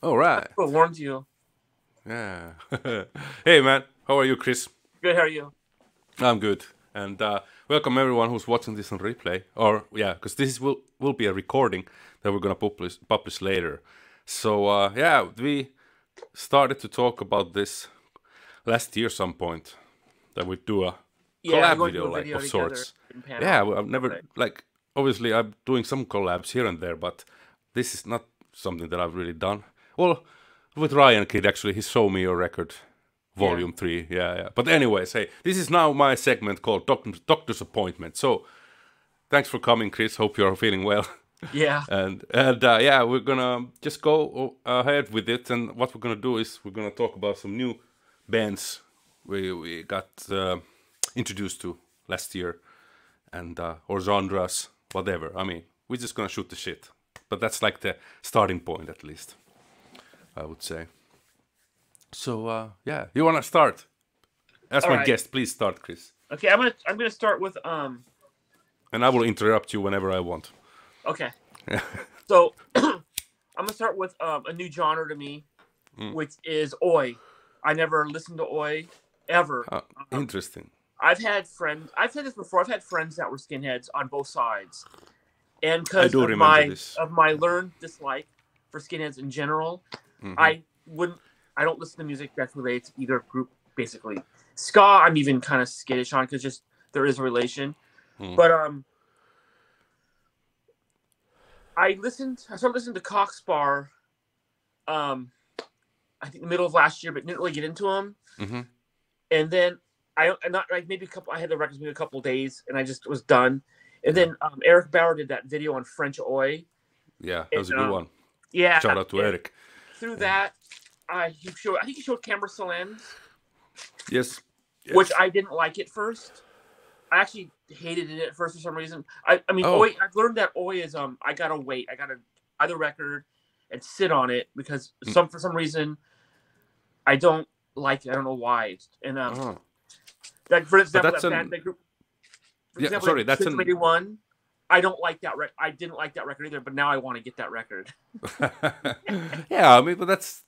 All right. I warned you. Yeah. Hey, man. How are you, Chris? Good, how are you? I'm good. And welcome everyone who's watching this on replay. Or yeah, because this will be a recording that we're gonna publish later. So yeah, we started to talk about this last year some point that we do a Yeah, we're collab going to do video a like video of together sorts. in panel. Yeah, I've never like obviously I'm doing some collabs here and there, but this is not something that I've really done. Well, with Ryan Kid actually, he showed me your record, Yeah. Volume 3. Yeah, yeah. But anyways, hey, this is now my segment called Doctor's Appointment. So thanks for coming, Chris. Hope you're feeling well. Yeah. And yeah, we're gonna just go ahead with it. And what we're gonna do is we're gonna talk about some new bands we got introduced to last year, and or genres, whatever. I mean, we're just gonna shoot the shit. But that's like the starting point, at least, I would say. So yeah, you wanna start? As All my right. guest, please start, Chris. Okay, I'm gonna start with And I will interrupt you whenever I want. okay. So I'm gonna start with a new genre to me, which is Oi. I never listened to Oi ever. Interesting. I've said this before, I've had friends that were skinheads on both sides. And I because do of remember my this. learned dislike for skinheads in general, I don't listen to music that's related to either group basically. Ska I'm even kind of skittish on because just there is a relation. But I started listening to Cockspar I think the middle of last year, but didn't really get into them. And then I not like maybe a couple. I had the records maybe a couple of days, and I just was done. And then Eric Bauer did that video on French Oi. Yeah, that was a good one. Yeah, Shout out to Eric. Through that, I think he showed Camera Salens, Yes. which I didn't like at first. I actually hated it at first for some reason. I mean, Oh. Oi. I've learned that Oi is I gotta wait. I gotta buy the record and sit on it because for some reason I don't like it. I don't know why. And that for example, that group. For Yeah, example, sorry, that's an 81. I don't like that record. I didn't like that record either, but now I want to get that record. Yeah, I mean, but that's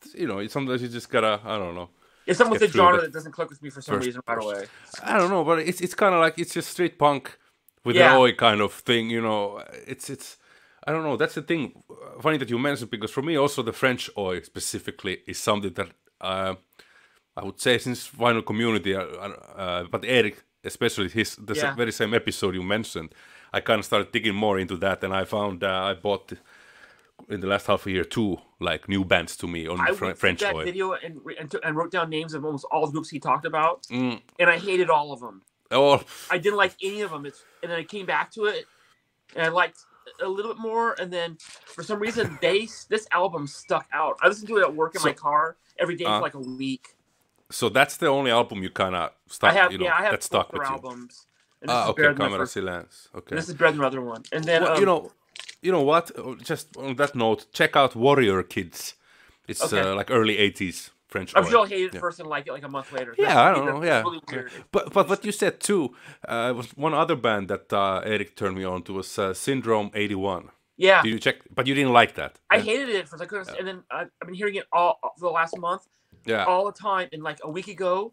sometimes you just gotta I don't know. It's something with the genre that doesn't click with me for some reason right away. I don't know, but it's kind of like it's just street punk with an Oi kind of thing, you know. It's I don't know. That's the thing. Funny that you mentioned because for me also the French Oi specifically is something that I would say since vinyl community, but Eric especially the very same episode you mentioned, I kind of started digging more into that, and I found I bought in the last half a year two like new bands to me on French that Oi. video and wrote down names of almost all the groups he talked about, and I hated all of them. Oh, I didn't like any of them. And then I came back to it, and I liked a little bit more. And then for some reason, this album stuck out. I listened to it at work in my car every day for like a week. So that's the only album you kind of stuck. I have that stuck with albums. Okay, Camera Silence. Okay, this is better than the other one. And then well, you know what? Just on that note, check out Warrior Kids. It's like early '80s French. I'm sure I'll hate it first and like it like a month later. Yeah, I don't know. Yeah, really weird. But what you said too was one other band that Eric turned me on to was Syndrome 81. Yeah. Did you check? But you didn't like that. I hated it at first. I couldn't. And then I've been hearing it all for the last month. Yeah. All the time. And like a week ago,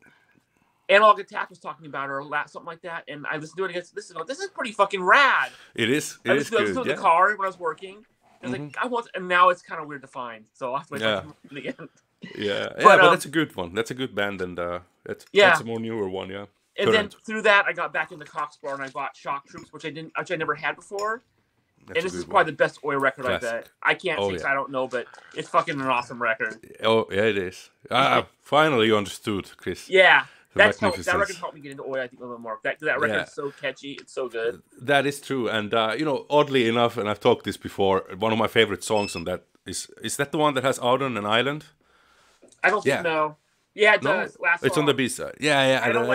Analog Attack was talking about it or something like that. And I listened to it again. This is pretty fucking rad. It is. I listened to it in the car when I was working. I was like, and now it's kind of weird to find. So I'll have to wait till again. Yeah, but that's a good one. That's a good band, and that's a more newer one, yeah. And then through that, I got back into Cockspar and I bought Shock Troops, which I never had before. And this is probably the best Oi record I bet. I can't say because I don't know, but it's fucking an awesome record. Oh yeah, it is. Finally you understood, Chris. Yeah, that record helped me get into Oi. I think a little more. That record is so catchy. It's so good. That is true, and oddly enough, and I've talked this before. One of my favorite songs on that is that the one that has "Out on an Island"? I don't think no. Yeah, it does. Last it's song. on the B-side. Yeah. I don't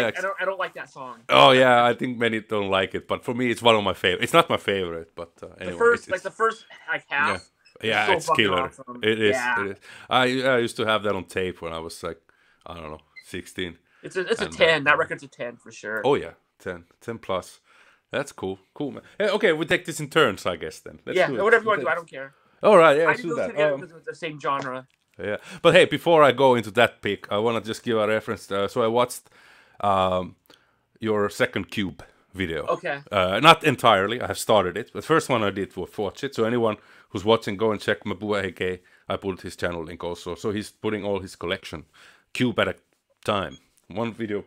like that song. Oh yeah, I think many don't like it, but for me, it's one of my favorite. It's not my favorite, but anyway. The first half. Yeah, it's killer. Awesome. It is. Yeah. It is. I used to have that on tape when I was like, I don't know, 16. It's a 10. That record's a 10 for sure. Oh yeah, 10 plus. That's cool, man. Okay, we take this in turns, I guess. Then whatever you want to do, I don't care. All right, yeah, I let's do that. Because it's the same genre. Yeah, but hey, before I go into that pick, I want to just give a reference. So I watched your second Cube video. Okay. Not entirely. I have started it. The first one I did was watch it. So anyone who's watching, go and check Mabuhay. I put his channel link also. So he's putting all his collection, cube at a time, one video,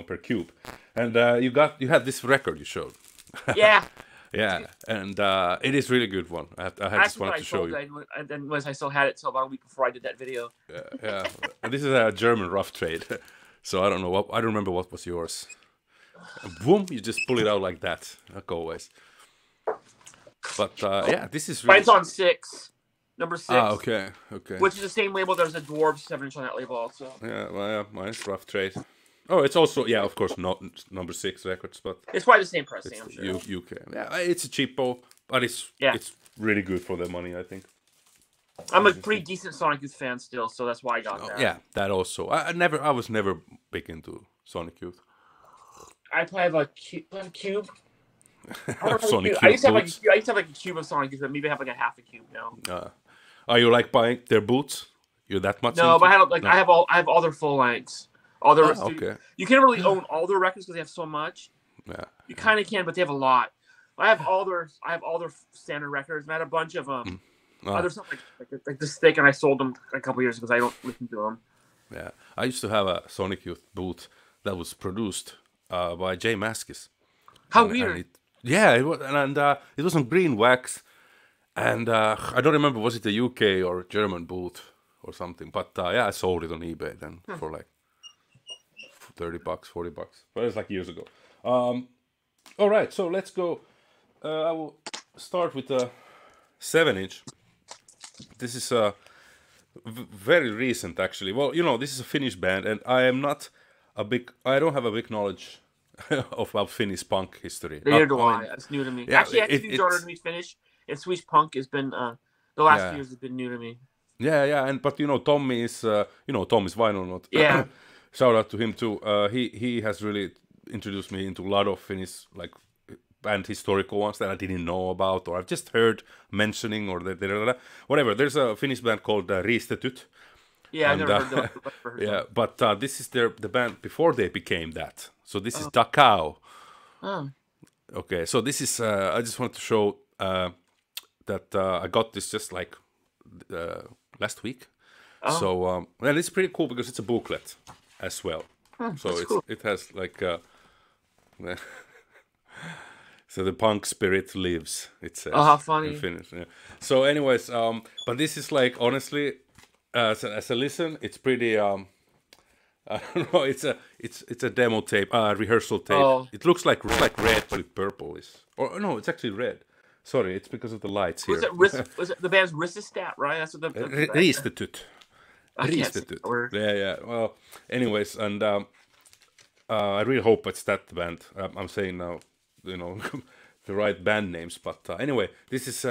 per cube. And you had this record you showed. Yeah. Yeah, and it is really good one. I had this one to show you. And then I still had it till about a week before I did that video. Yeah. And this is a German rough trade, so I don't know I don't remember what was yours. And boom, you just pull it out like that, like always. But yeah, this is really... Mine's on 6, number 6. Ah, okay. Which is the same label. There's a Dwarves 7-inch on that label also. Yeah, well, yeah, mine's rough trade. Oh, it's also, yeah, of course, not number 6 records, but it's probably the same pricing, I'm sure. UK. Yeah, it's a cheapo, but it's really good for the money, I think. I'm a pretty decent Sonic Youth fan still, so that's why I got that. Yeah, that also. I was never big into Sonic Youth. I have a cube. Sonic Youth. I used to have like a cube of Sonic Youth, but maybe I have like a half a cube now. Are you like buying their boots? You're that much? No, but I have all their full lengths. All their okay. You can't really own all their records because they have so much. Yeah. You kind of can, but they have a lot. I have all their standard records. And I had a bunch of other stuff like this thick, and I sold them a couple years because I don't listen to them. Yeah, I used to have a Sonic Youth boot that was produced by Jay Maskis. How weird! It was, and it was on green wax, and I don't remember, was it a UK or German boot or something, but yeah, I sold it on eBay then for like $30, $40, but it was like years ago. All right, so let's go. I will start with a 7-inch. This is very recent, actually. Well, this is a Finnish band, and I don't have a big knowledge about Finnish punk history. Neither do I. It's new to me. Yeah, actually, it's harder to me Finnish. And Swedish punk has been the last few years has been new to me. Yeah, but Tommy is Tom is vinyl not. Yeah. Shout out to him too. He has really introduced me into a lot of Finnish like band historical ones that I didn't know about, or I've just heard mentioning, or whatever. There's a Finnish band called Riistetyt. Yeah, I never heard them. Yeah, but this is the band before they became that. So this is Dakao. Oh. Okay, so this is I just wanted to show that I got this just like last week. Oh. So and it's pretty cool because it's a booklet as well. So cool. It has like so the punk spirit lives, it says. Oh, how funny. In Finnish, yeah. So anyways, but this is like, honestly, as a listen, it's pretty I don't know, it's a demo tape, rehearsal tape. Oh. It looks like red, but it's purple. Or no, it's actually red. Sorry, it's because of the lights here. Was it the band's Riistetyt, right? That's what the Riistetyt. Riistetyt. Yeah. Well, anyways, and I really hope it's that band. I'm saying now, the right band names. But anyway, this is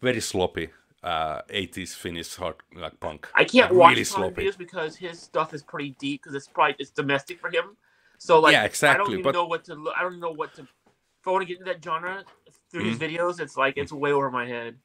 very sloppy 80s Finnish hard like punk. I can't watch his videos because his stuff is pretty deep because it's domestic for him. So like, yeah, exactly. I don't even know what to look. I don't know what to. If I want to get into that genre through these videos, it's like it's way over my head.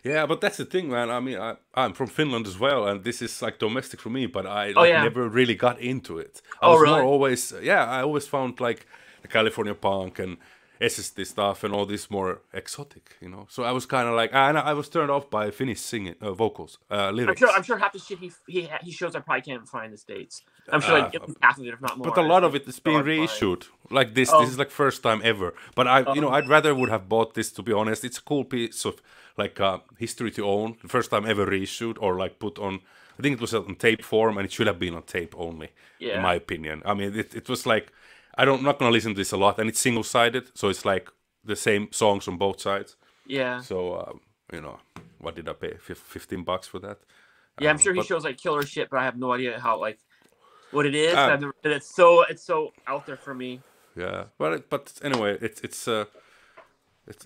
Yeah, but that's the thing, man. I mean, I'm from Finland as well, and this is like domestic for me. But I never really got into it. I was really? more always, I always found like the California punk and SST stuff and all this more exotic, So I was kind of like, and I was turned off by Finnish singing vocals, lyrics. I'm sure half the shit he shows I probably can't find in the States. I'm sure like half of it, if not more. But a lot of it is being reissued. Like this, this is like first time ever. But I'd rather would have bought this, to be honest. It's a cool piece of like history to own. The first time ever reissued or like put on. I think it was on tape form, and it should have been on tape only, in my opinion. I mean, it was like. I'm not gonna listen to this a lot, and it's single-sided, so it's like the same songs on both sides. Yeah. So what did I pay? $15 for that? Yeah, I'm sure he shows like killer shit, but I have no idea how like what it is. And it's so out there for me. Yeah, but anyway, it's one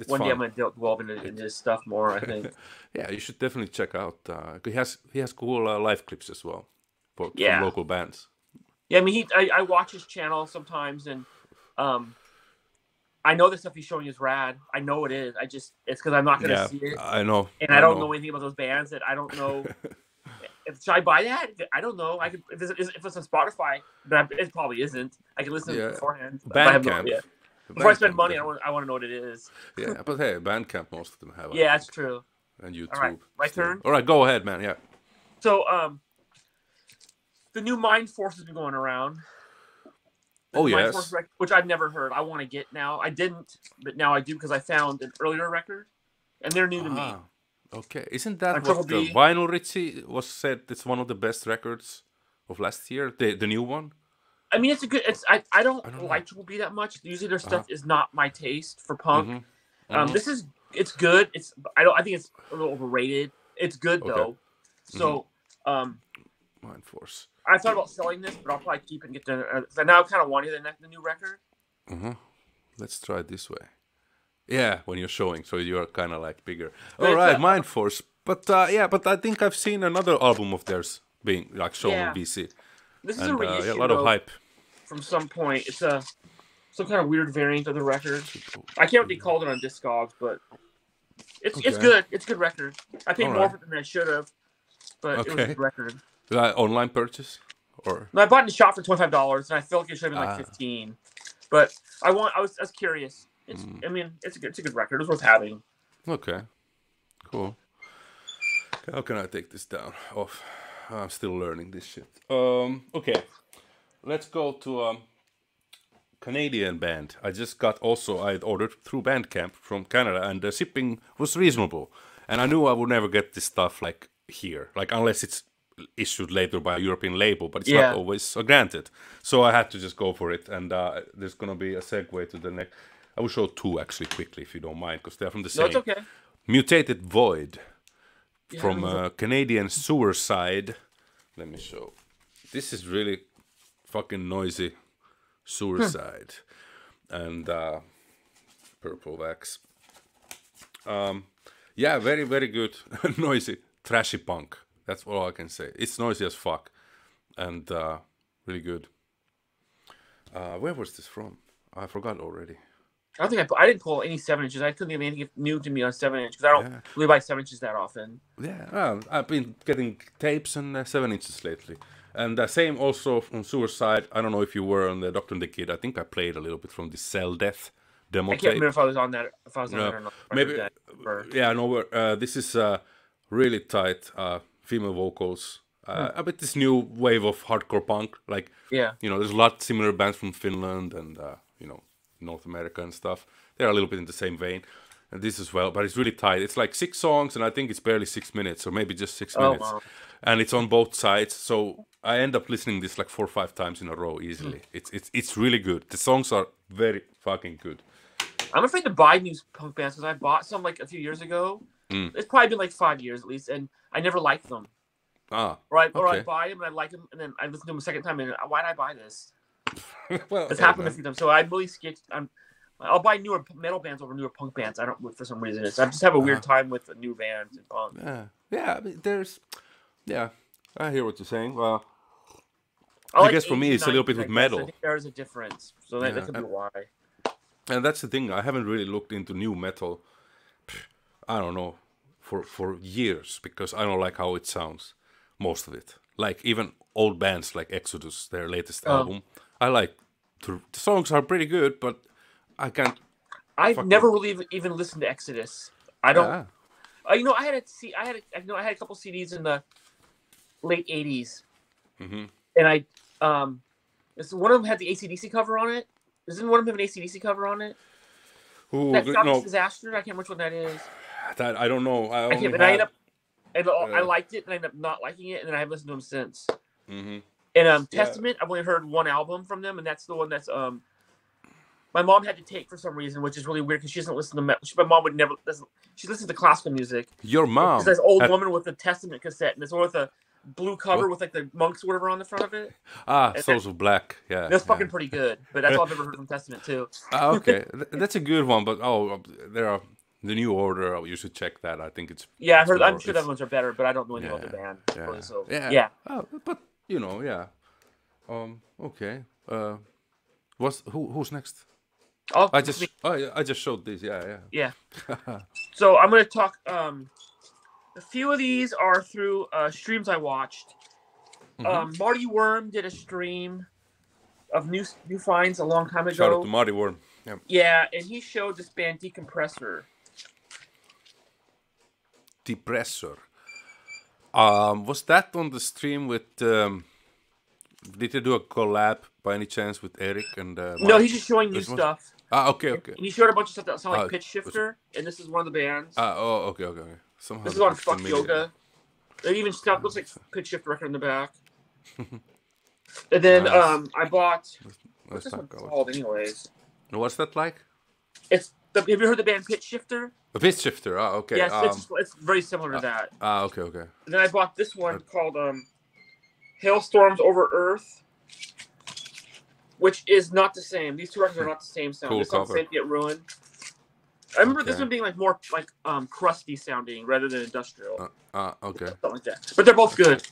fun. day I'm gonna delve into his stuff more. I think. Yeah, you should definitely check out. He has cool live clips as well from local bands. Yeah, I mean, I watch his channel sometimes, and I know the stuff he's showing is rad. I know it is. It's because I'm not going to see it. I know. And I don't know anything about those bands that I don't know. should I buy that? I don't know. I could if it's on Spotify, but it probably isn't. I can listen beforehand. But I have no idea. Before I spend money, I want to know what it is. Yeah, but hey, Bandcamp, most of them have. Yeah, that's true. And YouTube. All right, my turn. All right, go ahead, man. Yeah. So, the new Mind Force has been going around. Oh, yes. Record, which I've never heard. I want to get now. I didn't, but now I do because I found an earlier record, and they're new to me. Okay, isn't that what the Vinyl Richie was said? It's one of the best records of last year. The new one. I mean, it's a good. I don't like Triple B that much. Usually their stuff is not my taste for punk. It's good. I think it's a little overrated. It's good though. So Mind Force. I thought about selling this, but I'll probably keep it and get the. Now I kind of want the new record. Let's try it this way. Yeah, when you're showing, so you're kind of like bigger. All right, Mind Force. But but I think I've seen another album of theirs being like shown on BC. This is a reissue. A lot of hype. From some point, it's some kind of weird variant of the record. I can't really call it on Discogs, but it's good. It's a good record. I paid more for it than I should have, but it was a good record. Online purchase, or no, I bought it in the shop for $25, and I felt like it should have been like $15. But I was curious. I mean, it's a good record. It was worth having. Okay, cool. How can I take this down? Off. I'm still learning this shit. Okay, let's go to a Canadian band. I ordered through Bandcamp from Canada, and the shipping was reasonable. And I knew I would never get this stuff like here, like unless it's issued later by a European label, but it's not always granted. So I had to just go for it, and there's gonna be a segue to the next. I will show two actually quickly if you don't mind, because they're from the same. No, it's okay. Mutated Void from Canadian Suicide. Let me show. This is really fucking noisy. Suicide and Purple Wax. Yeah, very very good. Noisy, trashy punk. That's all I can say. It's noisy as fuck, and really good. Where was this from? I forgot already. I don't think I didn't pull any 7-inches. I couldn't get anything new to me on 7-inch because I don't really buy 7-inches that often. Yeah, I've been getting tapes and 7-inches lately. And the same also from Suicide. I don't know if you were on the Doctor and the Kid. I think I played a little bit from the Cell Death demo tape. I can't remember if I was on that. If I was on that or not. Maybe. Yeah, no. This is really tight female vocals. A bit this new wave of hardcore punk. Like, there's a lot similar bands from Finland and North America and stuff. They're a little bit in the same vein. And this as well, but it's really tight. It's like 6 songs, and I think it's barely 6 minutes, or maybe just 6 minutes. Wow. And it's on both sides, so I end up listening this like 4 or 5 times in a row easily. It's really good. The songs are very fucking good. I'm afraid to buy new punk bands because I bought some like a few years ago. It's probably been like 5 years at least, and I never liked them. Or I buy them and I like them, and then I listen to them a second time, and why did I buy this? Well, it's happened a few times, so I'm really sketched. I'll buy newer metal bands over newer punk bands. I don't, for some reason. I just have a weird time with the new bands and punk. Yeah. I hear what you're saying. Well, I guess for me it's a little bit with metal. I think there is a difference, so that could be why. And that's the thing. I haven't really looked into new metal. I don't know for years because I don't like how it sounds. Most of it, like even old bands like Exodus, their latest album. I like the songs are pretty good, but I can't. I've never really even listened to Exodus. I don't. I had a couple CDs in the late '80s, and one of them had the AC/DC cover on it. Doesn't one of them have an AC/DC cover on it? Ooh, that Disaster. I can't remember which one that is. That I don't know. I liked it, and I ended up not liking it, and then I haven't listened to them since. And Testament, I've only heard one album from them, and that's the one that's my mom had to take for some reason, which is really weird because she doesn't listen to metal. My mom would never listen. She listens to classical music. Your mom? There's this old woman with a Testament cassette, and it's with a blue cover with like the monks or whatever on the front of it. Souls of Black. Yeah, that's fucking pretty good. But that's all I've ever heard from Testament too. Okay, that's a good one. But there are the New Order. You should check that. I think it's I've heard. I'm sure the other ones are better, but I don't know any other band. Really, so but okay. Who's next? I just showed this. Yeah. So I'm gonna talk. A few of these are through streams I watched. Marty Worm did a stream of new finds a long time ago. Shout out to Marty Worm. Yeah. Yeah, and he showed this band Decompressor. Depressor. Was that on the stream with? Did you do a collab by any chance with Eric and? No, he's just showing new stuff. Okay. And he showed a bunch of stuff that sound like Pitch Shifter, and this is one of the bands. Okay. Somehow this is on Fuck Yoga. It even stuff looks like Pitch Shifter record in the back. And then nice. I bought. What's this one called, anyways? What's that like? Have you heard the band Pitch Shifter? A Pitch Shifter. Oh, okay. Yes, it's very similar to that. Okay. And then I bought this one called Hailstorms Over Earth, which is not the same. These two records are not the same sound. Cool this one's Saint Get Ruined. I remember this one being like more like crusty sounding rather than industrial. Okay. Something like that. But they're both good.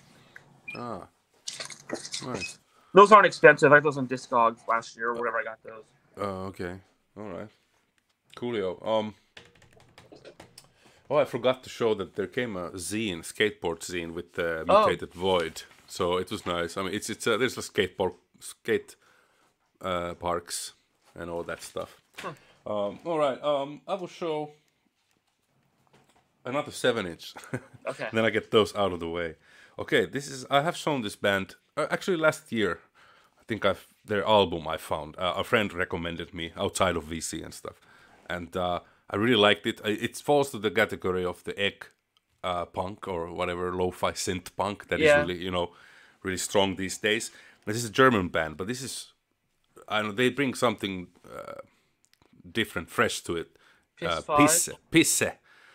Nice. Those aren't expensive. I got those on Discogs last year or whatever. I got those. Okay. All right. Coolio. I forgot to show that there came a zine, skateboard zine with Mutated Void. So it was nice. I mean, there's a skate parks and all that stuff. All right. I will show another 7-inch. Okay. Then I get those out of the way. Okay. I have shown this band actually last year. I think their album I found. A friend recommended me outside of VC and stuff, and I really liked it. It falls to the category of the egg punk or whatever lo-fi synth punk that is really really strong these days. This is a German band, but this is they bring something different, fresh to it. Pisse.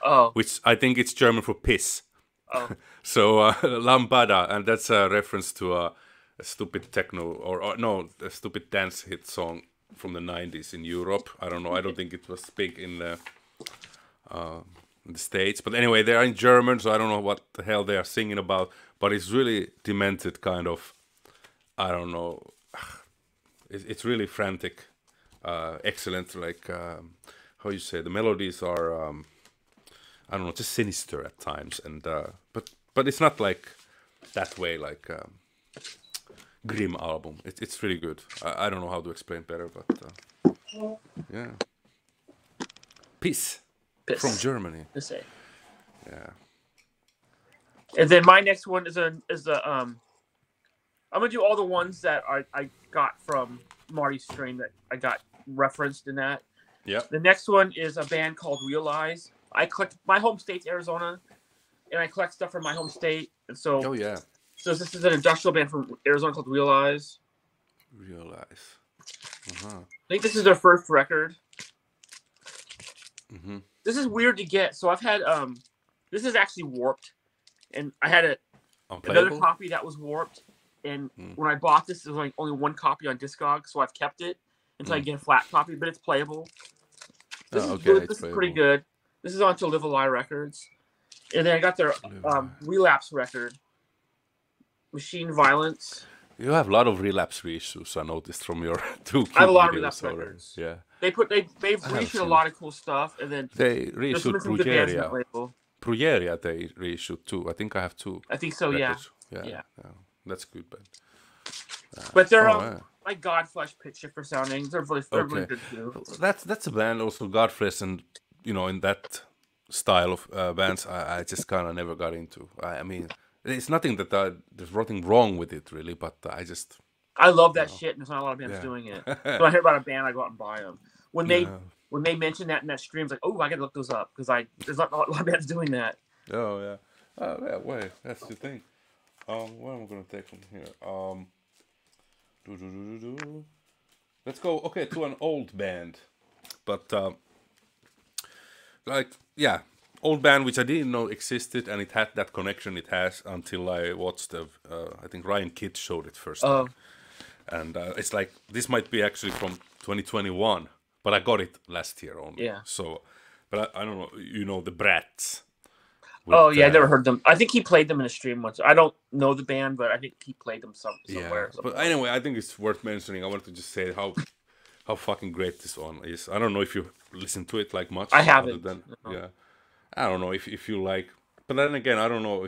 Oh. Which I think it's German for piss. Oh. So Lambada, and that's a reference to a stupid techno a stupid dance hit song from the 90s in Europe. I don't know. I don't think it was big in the States. But anyway, they are in German, so I don't know what the hell they are singing about. But it's really demented kind of, I don't know. It's really frantic, excellent. Like how you say, the melodies are, I don't know, just sinister at times. And but it's not like that way, like grim album. It's really good. I don't know how to explain better, but yeah. Peace. From Germany. Yeah. And then my next one is I'm gonna do all the ones that I got from Marty's stream that I got referenced in that. Yeah. The next one is a band called Realize. I collect my home state's Arizona, and I collect stuff from my home state, and so. Oh yeah. So this is an industrial band from Arizona called Realize. Realize. I think this is their first record. Mm-hmm. This is weird to get. So I've had this is actually warped, and I had another copy that was warped. And when I bought this, there was like only one copy on Discogs, so I've kept it until I get a flat copy. But it's playable. This is good. This is pretty good. This is on to Live a Lie Records, and then I got their Relapse record. Machine Violence. You have a lot of relapse reissues, I noticed from your two. I have a lot of relapse records. Yeah. They've reissued a lot of cool stuff, and then they reissued Brujeria. Brujeria they reissued too. I think I have two. I think so. Records. Yeah. That's good, but they're like Godflesh, Pitch Shifter sounding. They're really good too. That's a band also, Godflesh, and in that style of bands, I just kind of never got into. I mean. It's nothing that there's nothing wrong with it really, but I love that shit, and there's not a lot of bands doing it. So I hear about a band, I go out and buy them. When they mention that in that stream, it's like, oh, I gotta look those up because there's not a lot of bands doing that. Oh yeah, wait, that's the thing. What am I gonna take from here? Let's go. Okay, to an old band, but old band which I didn't know existed, and it had that connection it has until I watched I think Ryan Kidd showed it first time. And it's like, this might be actually from 2021, but I got it last year only. Yeah. So, but I don't know, the Brats. I never heard them. I think he played them in a stream once. I don't know the band, but I think he played them somewhere. But anyway, I think it's worth mentioning. I wanted to just say how fucking great this one is. I don't know if you listen to it like much. I haven't. I don't know if you like But then again, I don't know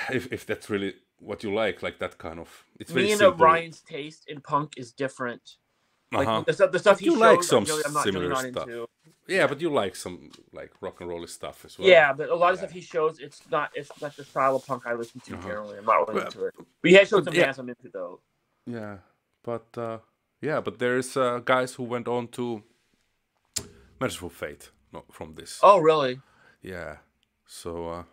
if that's really what you like that kind of. It's very Me and simple. Ryan's taste in punk is different. Like the stuff But he you shows, like some I'm not similar not stuff. into. Yeah, but you like some like rock and roll stuff as well. Yeah, but a lot of stuff he shows, it's not the style of punk I listen to generally. I'm not really into it. But he has showed some bands I'm into though. Yeah, but there's guys who went on to Merciful Fate from this. Oh, really? Yeah. So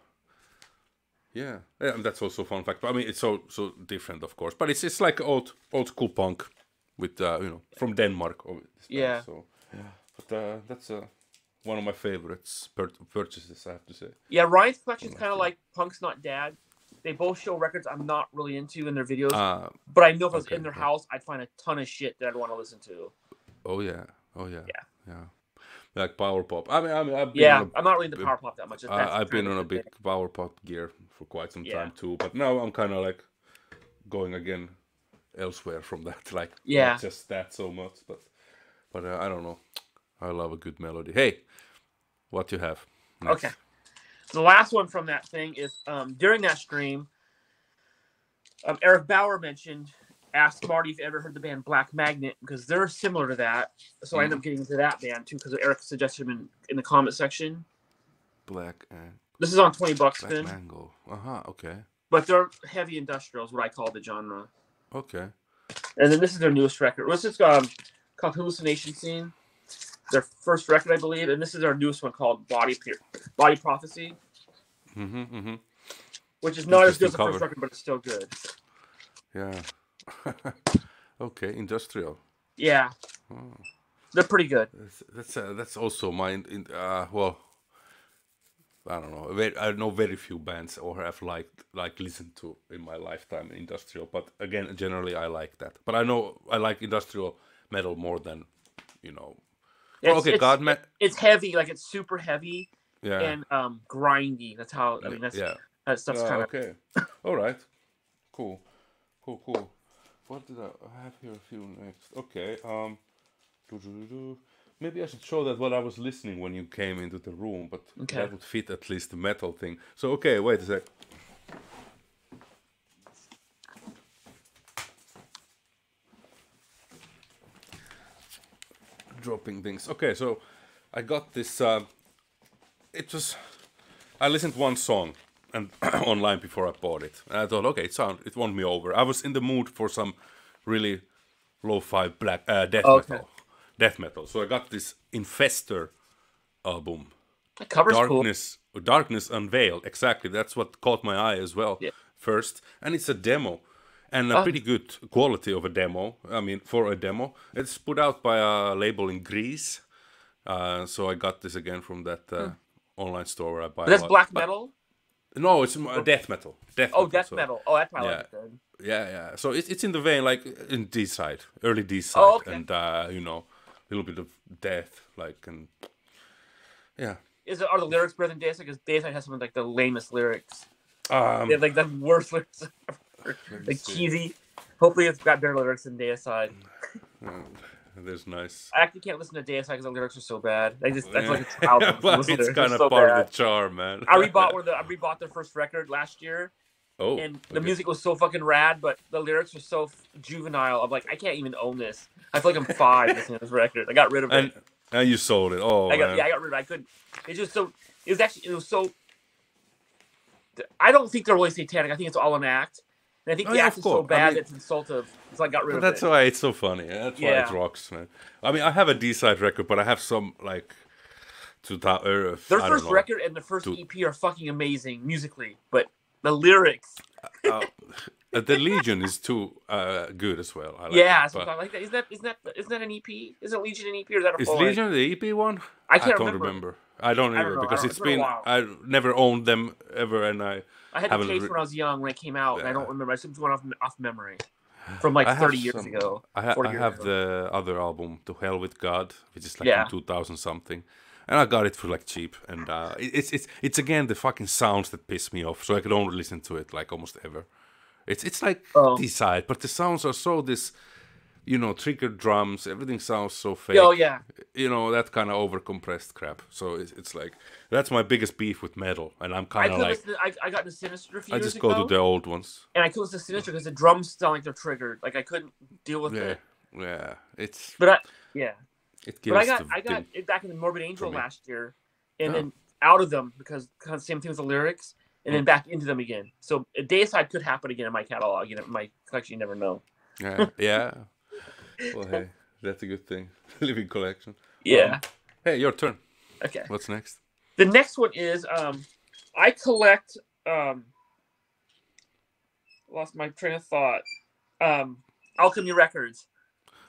yeah, and that's also a fun fact. I mean, it's so different, of course, but it's like old school punk with from Denmark. Yeah. So but that's one of my favorites purchases, I have to say. Yeah, Ryan's collection's kind of like Punk's Not Dad. They both show records I'm not really into in their videos, but I know if I was in their house, I'd find a ton of shit that I'd want to listen to. Oh yeah. Like power pop. I mean, I'm not really into power pop that much. I've been on a big power pop gear for quite some time too, but now I'm kind of like going again elsewhere from that. Like, not just that so much, but I don't know. I love a good melody. Hey, what you have? Next. Okay. The last one from that thing is during that stream, Eric Bauer asked Marty if you ever heard the band Black Magnet, because they're similar to that. So I ended up getting into that band too, because Eric suggested them in the comment section. This is on $20 Spin. Mango. Okay. But they're heavy industrial is what I call the genre. Okay. And then this is their newest record. This is called Hallucination Scene. Their first record, I believe, and this is their newest one called Body Prophecy. Which is not as good as the first record, but it's still good. Yeah. Okay, industrial. Yeah. Oh. They're pretty good. That's also mine. Well, I don't know. I know very few bands or have listened to in my lifetime industrial. But again, generally I like that. But I know I like industrial metal more than It's heavy, like it's super heavy. Yeah. And grindy. That's how. I mean, that stuff's kind of okay. All right. Cool. What did I have here? A few next. Okay. Maybe I should show that what I was listening when you came into the room, but that would fit at least the metal thing. So okay, wait a sec. Dropping things. Okay, so I got this. I listened to one song and online before I bought it, and I thought, okay, it won me over. I was in the mood for some really lo-fi death metal. So I got this Infestor album. The cover's Darkness Unveiled. Exactly, that's what caught my eye as well first, and it's a demo. And a pretty good quality of a demo. I mean, for a demo. It's put out by a label in Greece. So I got this again from that online store where I buy. But that's black metal? No, it's death metal. Death metal. Oh, that's probably good. Yeah. So it's in the vein, like in D-side, early D-side. Oh, okay. And, a little bit of death, and yeah. Are the lyrics better than Deicide? Because Deicide has some of like the lamest lyrics. They have like the worst lyrics ever. Like cheesy. Hopefully it's got better lyrics than Deicide. There's nice. I actually can't listen to Deicide because the lyrics are so bad. That's like a child. Well, it's kind of part of the charm, man. I rebought their first record last year. Oh. And the music was so fucking rad, but the lyrics were so juvenile. I'm like, I can't even own this. I feel like I'm 5 listening to this record. I got rid of it. And you sold it. Oh, I got rid of it. I couldn't. It's just so. It was so. I don't think they're really satanic. I think it's all an act. And I think the act is so bad that it's insultive. So I got rid of it. That's why it's so funny. That's why it rocks, man. I mean, I have a D-side record, but I have some, like, their first record and the first EP are fucking amazing musically, but the lyrics... the Legion is too good as well. I like that. Isn't that an EP? Isn't Legion an EP or is that a full? Is Legion the EP one? I don't remember. I don't either because it's been I never owned them ever, and I had the case when I was young when it came out, and I don't remember. I simply went off memory from like 30 years ago. I have the other album, To Hell with God, which is like in 2000 something. And I got it for like cheap, and it's again the fucking sounds that piss me off. So I could only listen to it like almost ever. It's like D-side, but the sounds are so triggered drums. Everything sounds so fake. Oh yeah. That kind of overcompressed crap. So it's like that's my biggest beef with metal, and I'm kind of like I got into Sinister a few I years just go to ago, the old ones. and I couldn't listen to Sinister because the drums sound like they're triggered. Like I couldn't deal with it. Yeah, It But I got it back in the Morbid Angel last year, and then out of them because kind of same thing with the lyrics, and then back into them again. So a Deicide could happen again in my catalog, in my collection. You never know. Yeah. Well, hey, that's a good thing. Living collection. Yeah. Hey, your turn. Okay. What's next? The next one is I collect lost my train of thought. Alchemy Records.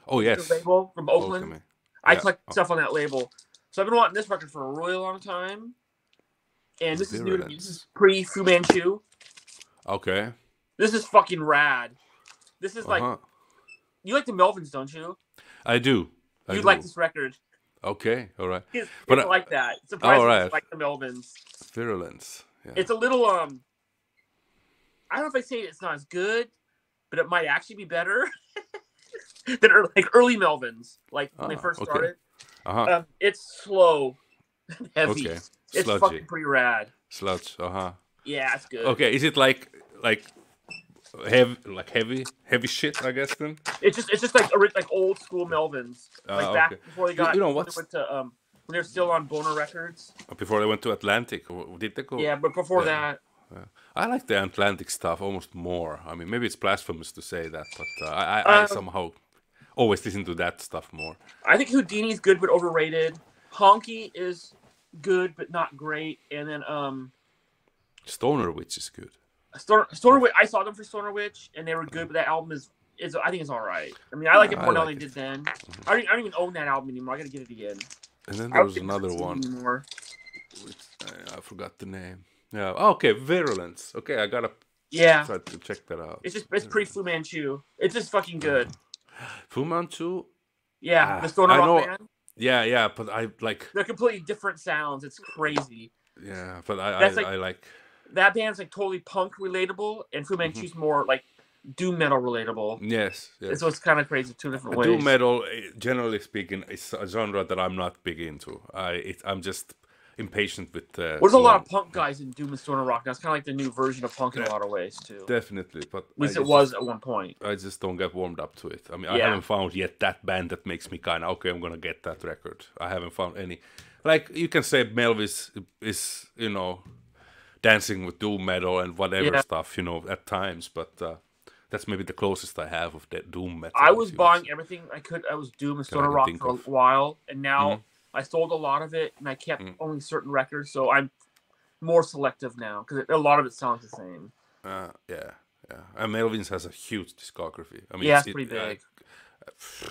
Oh yes. The label from Oakland. Alchemy. I collect stuff on that label. So I've been wanting this record for a really long time. And this is new to me. This is pre-Fu Manchu. Okay. This is fucking rad. This is like you like the Melvins, don't you? I do. You like this record. Okay, all right. It's like that. Surprisingly, like the Melvins. Virulence. Yeah. It's a little I don't know if I say it's not as good, but it might actually be better than early Melvins, like when they first started. It's slow, heavy. Okay. It's sludgy. Fucking pretty rad. Sludge. Yeah, it's good. Okay, is it like heavy shit? I guess then. It's just like old school Melvins, like back before they got. When they went to when they were still on Boner Records. Before they went to Atlantic, did they go? Yeah, but before that. I like the Atlantic stuff almost more. I mean, maybe it's blasphemous to say that, but I somehow always listen to that stuff more. I think Houdini's good but overrated. Honky is good but not great, and then Stoner Witch is good. Stoner Witch. I saw them for Stoner Witch, and they were good, but that album is I think it's all right. I mean, I like it more now than they did then. I don't even own that album anymore. I gotta get it again. And then there was another one. Which, I forgot the name. Yeah. Okay, Virulence. Okay, I gotta try to check that out. It's pre Fu Manchu. It's just fucking good. Fu Manchu. Yeah, the Stoner Rock band. Yeah, but I like. They're completely different sounds. It's crazy. Yeah, but I like. That band's like totally punk relatable, and Fu Manchu's more like doom metal relatable. Yes. So it's kind of crazy, two different ways. Doom metal, generally speaking, is a genre that I'm not big into. I'm just impatient with. There's a lot of punk guys in doom and stoner rock. That's kind of like the new version of punk in a lot of ways too. Definitely, but at least it was at one point. I just don't get warmed up to it. I mean, I haven't found yet that band that makes me kind of okay. I'm gonna get that record. I haven't found any. Like you can say, Melvis is dancing with doom metal and whatever stuff at times, but that's maybe the closest I have of that doom metal. I was buying everything I could. I was doom and stoner rock for a while, and now I sold a lot of it, and I kept only certain records. So I'm more selective now because a lot of it sounds the same. Yeah. And Melvins has a huge discography. I mean, it's pretty big.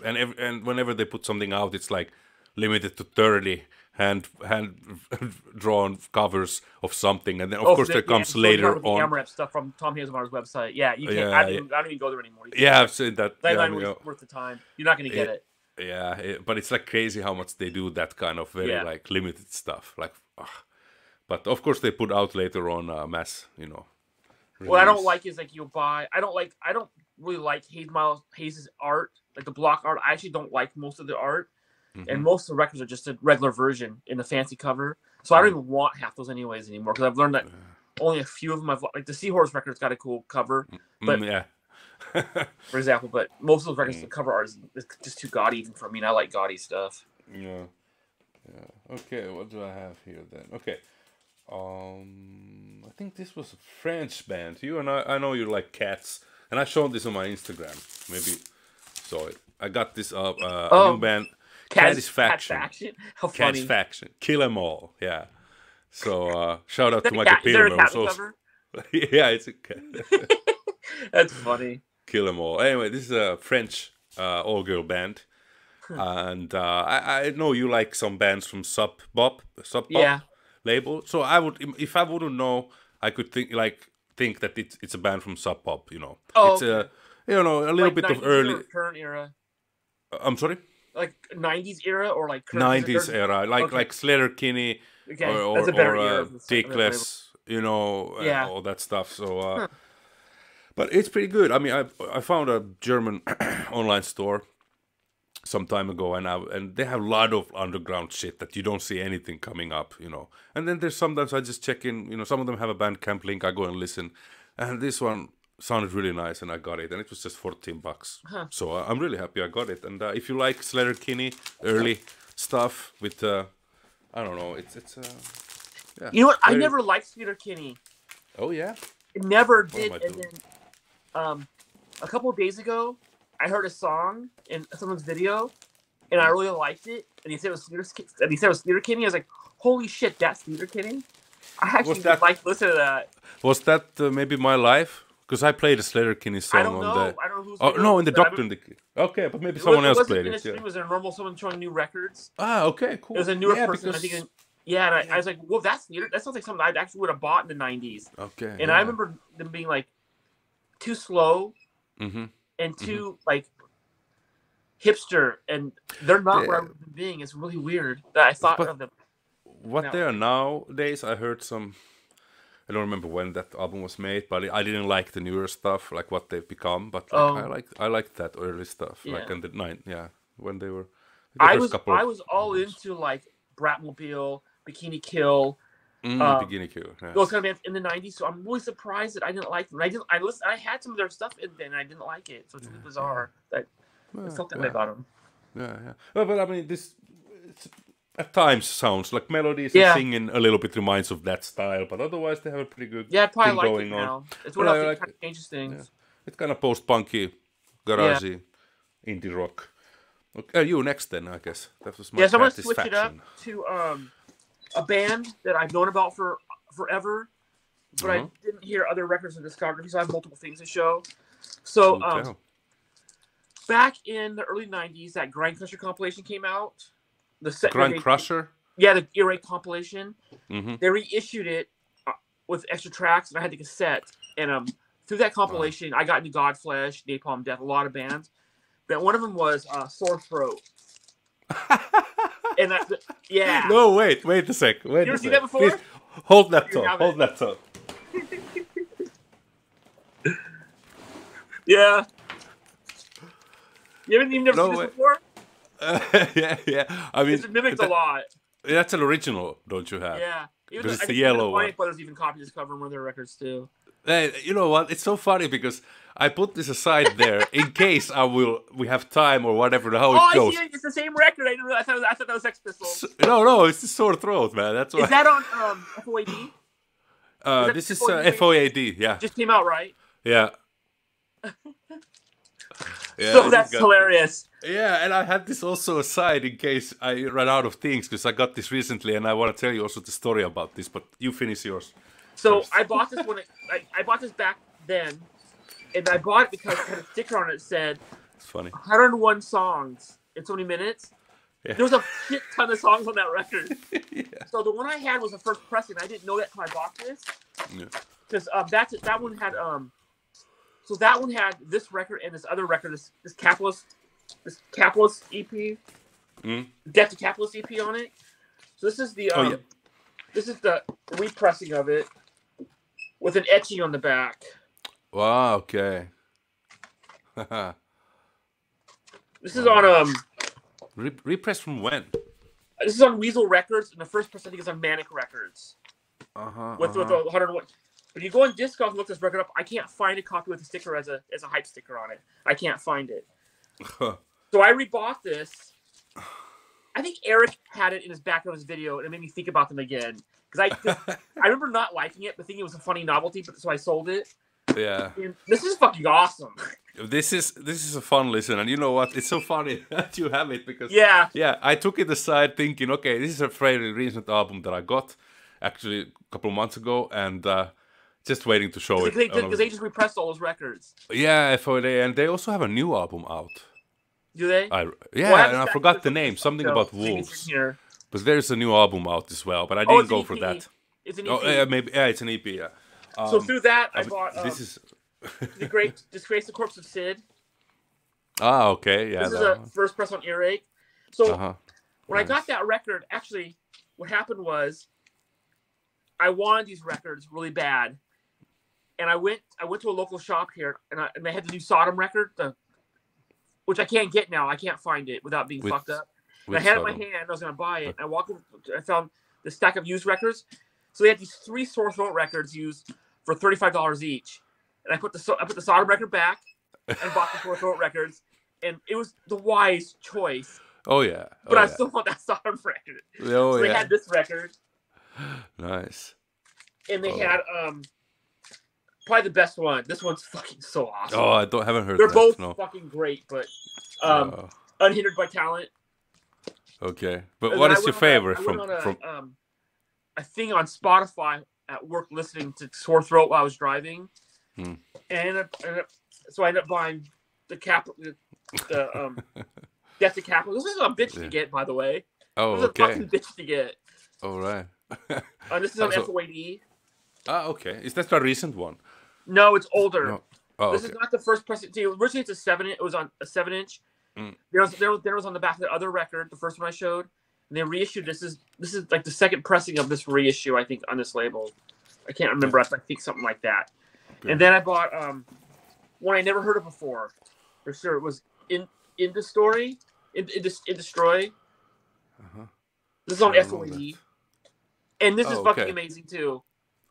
And whenever they put something out, it's like limited to 30 hand drawn covers of something, and then of course there comes later on AMRAP stuff from Tom Hazelmar's website. Yeah, you can't. I don't even go there anymore. I've seen that. That's not even worth the time. You're not going to get it. Yeah, but it's like crazy how much they do that kind of very like limited stuff. Like, but of course they put out later on mass. Release. What I don't like is like you'll buy. I don't really like Hayes' art, like the block art. I actually don't like most of the art. And most of the records are just a regular version in a fancy cover. So I don't even want half those anyways anymore because I've learned that only a few of them like the Seahorse record's got a cool cover. But for example, but most of those records, the cover art is just too gaudy even for me. And I like gaudy stuff. Yeah. Okay, what do I have here then? Okay. I think this was a French band. You and I know you like Cats. And I showed this on my Instagram. Maybe saw it. I got this a new band. Satisfaction. How funny. Satisfaction. Kill 'em all. Yeah. So shout out to Michael Peterman. Yeah, it's a cat. That's funny. Kill 'em all. Anyway, this is a French all-girl band, and I know you like some bands from Sub Pop label. So I would, if I wouldn't know, I could think that it's a band from Sub Pop. It's a little bit of early current era. I'm sorry. Like 90s era or like 90s era, like Slater Kinney or Dickless, all that stuff. So, but it's pretty good. I mean, I found a German online store some time ago, and they have a lot of underground shit that you don't see anything coming up, you know. And then there's sometimes I just check in, you know, some of them have a Bandcamp link, I go and listen, and this one sounded really nice, and I got it, and it was just $14. Huh. So I'm really happy I got it. And if you like Slater Kinney early stuff with, I don't know, it's yeah. You know what? I never liked Slater Kinney. Oh yeah. It never did. And then a couple of days ago, I heard a song in someone's video, and I really liked it. And he said it was Slater Kinney. I was like, "Holy shit, that's Slater Kinney!" I actually would like to listen to that. Was that maybe My Life? Because I played a Slater Kinney song I don't know. on the. I don't know who's. Oh no, in the Doctor and the. Okay, but maybe someone else played it. It was a normal someone showing new records. Ah, okay, cool. It was a newer person. Because... I think. And I was like, "Well, that sounds like something I actually would have bought in the '90s." Okay. And I remember them being like too slow and too like hipster, and they're not what I remember them being. It's really weird that I thought of them. What they are nowadays, I heard some. I don't remember when that album was made, but I didn't like the newer stuff, like what they've become. But like, I liked that early stuff, like in the when they were. I was all into like Bratmobile, Bikini Kill, Bikini Kill, those kind of bands in the '90s. So I'm really surprised that I didn't like them. I had some of their stuff in there, and I didn't like it. So it's really bizarre that I felt that way about them. Yeah. Well, but I mean, this at times sounds like melodies and singing a little bit reminds of that style, but otherwise they have a pretty good thing going like it now. on. It's what I think kind of changes things. Yeah. It's kind of post-punky, garagey, indie rock. Okay, you next then, I guess. That was my so I'm going to switch it up to a band that I've known about for forever, but I didn't hear other records in discography, so I have multiple things to show. So back in the early '90s, that Grind Crusher compilation came out. Grind Crusher? Yeah, the Earache compilation. They reissued it with extra tracks, and I had the cassette. And through that compilation, I got into Godflesh, Napalm Death, a lot of bands. But one of them was Sore Throat. And No, wait a sec. You ever seen that before? Please, hold that thought. Yeah. You've never seen this before? Yeah. I mean, it's mimicked a lot. That's an original, don't you have? Yeah. Because it's the yellow one. Brothers even copied this cover on one of their records too. Hey, you know what? It's so funny because I put this aside there in case we have time or whatever. How it goes. I see it. It's the same record. I didn't realize. I thought that was Sex Pistols. No, it's the Sore Throat, man. That's why. Is that on FOAD? This is FOAD. Yeah. Just came out, right? Yeah. So that's hilarious. Yeah, and I had this also aside in case I run out of things because I got this recently and I want to tell you also the story about this. But you finish yours. So first. I bought this I bought this back then, and I bought it because it had a sticker on it that said, "It's funny, 101 songs in so many minutes." Yeah. There was a shit ton of songs on that record. So the one I had was the first pressing. I didn't know that until I bought this. Because that one had So that one had this record and this other record, this Capitalist EP, Death to Capitalist EP on it. So this is the this is the repressing of it with an etching on the back. Wow. Okay. This is on repress from when? This is on Weasel Records, and the first press I think is on Manic Records. With 101. But you go on Discogs and look this record up, I can't find a copy with a sticker as a hype sticker on it. I can't find it. So I rebought this. I think Eric had it in his background of his video, and it made me think about them again. Because I remember not liking it, but thinking it was a funny novelty, so I sold it. Yeah. And this is fucking awesome. This is a fun listen, and you know what? It's so funny that you have it because I took it aside thinking, okay, this is a fairly recent album that I got actually a couple of months ago, and just waiting to show it. Because they just repressed all those records. Yeah, and they also have a new album out. Do they? And I forgot the name. Something about wolves. But there's a new album out as well. But I didn't go for that. It's an EP. Oh, yeah, maybe. Yeah, it's an EP. Yeah. So through that, I bought. This is The Great Disgrace, the Corpse of Sid. Ah, okay, yeah. This is a first press on Earache. So when I got that record, actually, what happened was I wanted these records really bad, and I went to a local shop here, and they had the new Sodom record, the which I can't get now. I can't find it without being fucked up. And I had it in my hand. I was gonna buy it. And I walked over. I found the stack of used records. So they had these 3 Sore Throat records used for $35 each. And I put the Sodom record back and bought the Sore Throat records, and it was the wise choice. Oh yeah. But I still want that Sodom record. Oh so they had this record. Nice. And they had probably the best one. This one's fucking so awesome. Oh, I haven't heard. They're that, both fucking great, but Unhindered by Talent. Okay, but what is your favorite from a thing on Spotify at work listening to Sore Throat while I was driving, and so I ended up buying the Death to Capital. This is a bitch to get, by the way. Oh, this is a fucking bitch to get. All right. This is on FOAD. Ah, okay. Is that a recent one? No, it's older. No. Oh, this is not the first pressing. Originally, it's a 7-inch. It was on a 7-inch. There was on the back of the other record, the first one I showed, and they reissued. This is like the second pressing of this reissue, I think, on this label. I can't remember. I think something like that. Okay. And then I bought one I never heard of before. For sure, it was Indestroy. This is on FOAD, and this is fucking amazing too.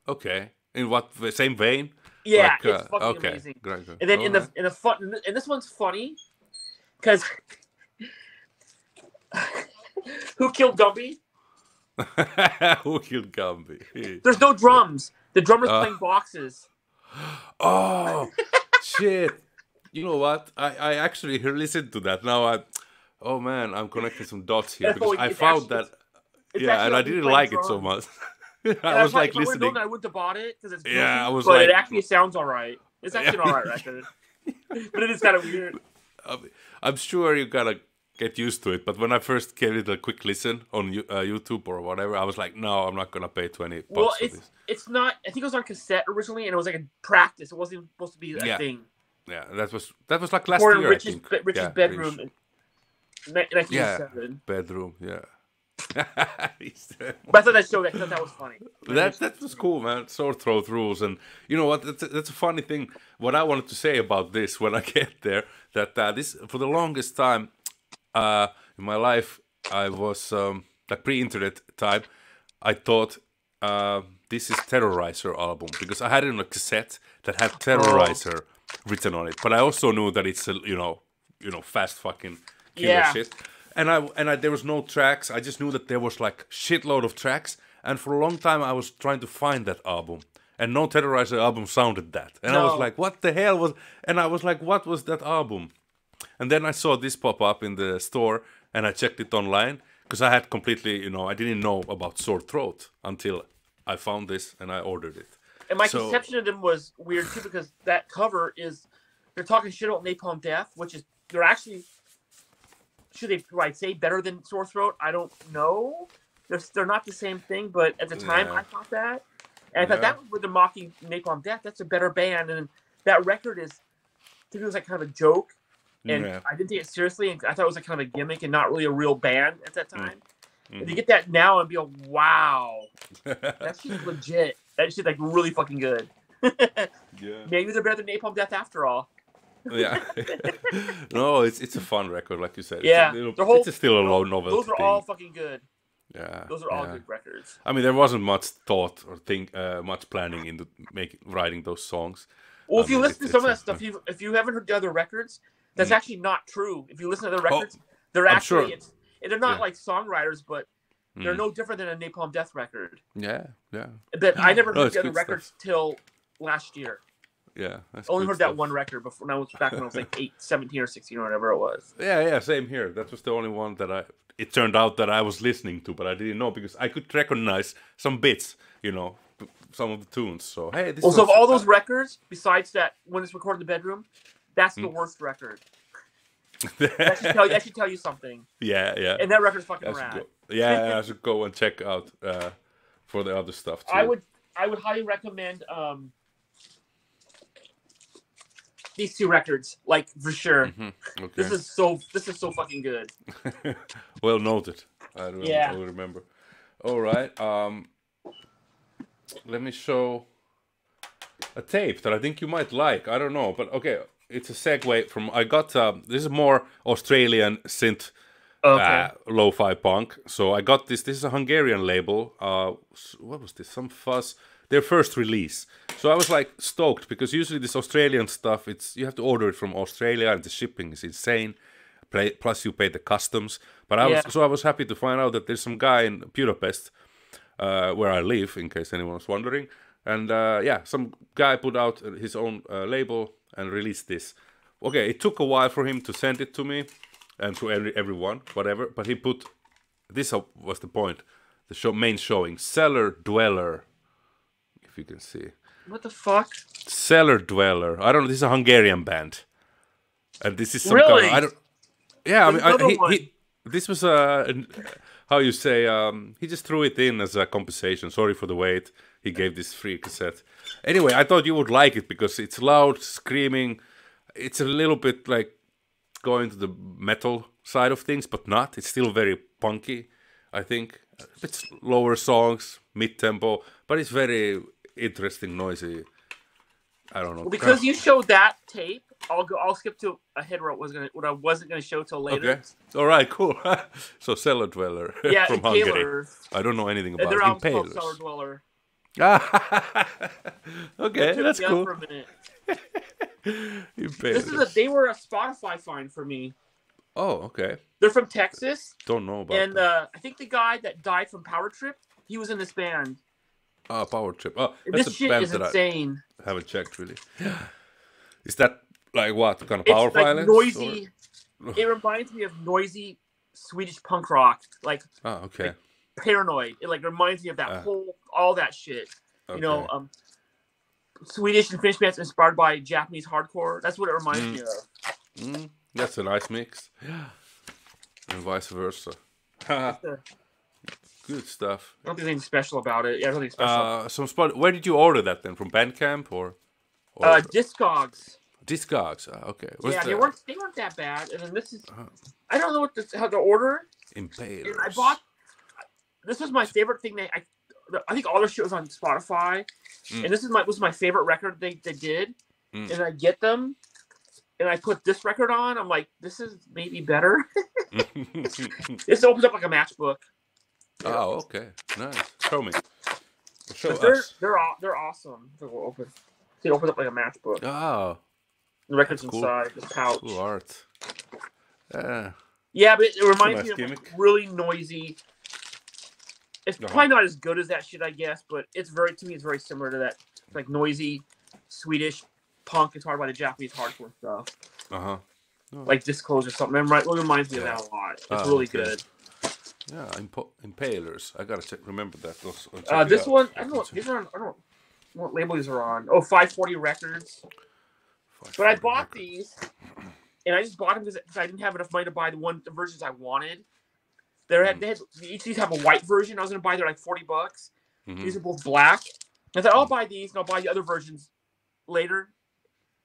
Okay, in what the same vein? Yeah, like, it's fucking amazing. Great. And then in the fun, and this one's funny because who killed Gumby? Who killed Gumby? There's no drums. The drummer's playing boxes. Oh shit! You know what? I actually listened to that now. Oh man, I'm connecting some dots here because I found that. Yeah, and I didn't like it so much. I was like listening. I wouldn't have bought it because it's goofy, I was but like, it actually sounds all right. It's actually an all right record, but it is kind of weird. I'm sure you gotta get used to it, but when I first gave it a quick listen on YouTube or whatever, I was like, no, I'm not gonna pay $20 for this. It's not. I think it was on cassette originally, and it was like a practice. It wasn't even supposed to be a thing. Yeah, that was like last year. Rich's bedroom in 1987. Yeah, bedroom. Yeah. But I thought that showed that was funny. That was cool, man. Sore Throat rules, and you know what? That's a funny thing. What I wanted to say about this when I get there, that this for the longest time in my life, I was like pre-internet time. I thought this is Terrorizer album because I had it on a cassette that had Terrorizer written on it, but I also knew that it's a you know fast fucking killer shit. And I there was no tracks. I just knew that there was like shitload of tracks. And for a long time, I was trying to find that album. And no Terrorizer album sounded that. And I was like, what the hell was... And I was like, what was that album? And then I saw this pop up in the store. And I checked it online. Because I had completely, I didn't know about Sore Throat until I found this and I ordered it. And my conception of them was weird too. Because that cover is... They're talking shit about Napalm Death. Which is... They're actually... Should they say better than Sore Throat? I don't know. They're not the same thing, but at the time I thought that. And I thought that was the mocking Napalm Death. That's a better band. And that record is, I think it was like kind of a joke. And I didn't take it seriously. And I thought it was like kind of a gimmick and not really a real band at that time. And you get that now and be like, wow, that shit's legit. That shit's like really fucking good. Maybe they're better than Napalm Death after all. Yeah, no, it's a fun record, like you said. Yeah, it's still a low novelty. Those are all fucking good. Yeah, those are all good records. I mean, there wasn't much thought or much planning into writing those songs. Well, if you listen to some of that stuff, if you haven't heard the other records, that's actually not true. If you listen to the records, they're actually they're not like songwriters, but they're no different than a Napalm Death record. Yeah. But I never heard the other records till last year. Yeah, only heard that one record before. When I was like 17 or 16 or whatever it was. Yeah, same here. That was the only one that it turned out that I was listening to, but I didn't know because I could recognize some bits, some of the tunes. So hey, this. So of all those records, besides that, when it's recorded in the bedroom, that's the worst record. that should tell you something. Yeah. And that record's fucking rad. I should go and check out for the other stuff too. I would highly recommend. These two records, like for sure. Okay. This is so fucking good. Well noted. I will remember. All right. Let me show a tape that I think you might like. I don't know, but okay. it's a segue from. I got this is more Australian synth Okay. lo-fi punk. So I got this. This is a Hungarian label. What was this? Some Fuzz. Their first release. So I was like stoked because usually this Australian stuff, it's you have to order it from Australia and the shipping is insane. Plus you pay the customs. But I was happy to find out that there's some guy in Budapest, where I live, in case anyone was wondering. And some guy put out his own label and released this. Okay, it took a while for him to send it to me and to everyone, whatever. But he put this was the point. The main showing, Cellar Dweller. If you can see. What the fuck? Cellar Dweller. I don't know. This is a Hungarian band, and this is some really. I don't. Yeah, this was how you say. He just threw it in as a compensation. Sorry for the wait. He gave this free cassette. Anyway, I thought you would like it because it's loud, screaming. It's a little bit like going to the metal side of things, but not. It's still very punky. I think it's lower songs, mid-tempo, but it's very interesting, noisy. I don't know. Well, because you showed that tape, I'll skip to ahead what I wasn't gonna show till later. Okay. All right. Cool. So Cellar Dweller. Yeah, from Hungary. I don't know anything about their it. album's called Cellar Dweller. Okay, that's cool. For a minute. They were a Spotify find for me. Oh, okay. They're from Texas. Don't know about and I think the guy that died from Power Trip, he was in this band. Power Trip. Oh, that's this shit is insane. I haven't checked really. Is that like what kind of power violence? Noisy. It reminds me of noisy Swedish punk rock, like. Oh, okay. Like Paranoid. It like reminds me of that all that shit. Okay. You know, Swedish and Finnish bands inspired by Japanese hardcore. That's what it reminds me of. That's a nice mix. And vice versa. Good stuff. I don't think anything special about it. Yeah, nothing special. Where did you order that then? From Bandcamp or Discogs. Discogs. Okay. They weren't that bad. And then this is I don't know how to order. Impalers. And I bought. This was my favorite thing. I think all their shit was on Spotify, and this was my favorite record they did. And I get them, and I put this record on. I'm like, this is maybe better. This opens up like a matchbook. Oh, okay, nice. Show me. Show us. They're awesome. It opens up like a matchbook. Oh, the record's inside this pouch. Cool art. Yeah, but it reminds me of like really noisy. It's probably not as good as that shit, I guess, but it's very similar to that, like noisy Swedish punk inspired by the Japanese hardcore stuff. Like Disclosure or something. It reminds me of that a lot. It's really good. Yeah, Impalers. I gotta check. Remember that. This one, I don't know. I don't know what label these are on. Oh, 540 Records. But I bought these, and I just bought them because I didn't have enough money to buy the versions I wanted. Each of these have a white version. I was gonna buy. They're like $40. These are both black. I thought I'll buy these and I'll buy the other versions later.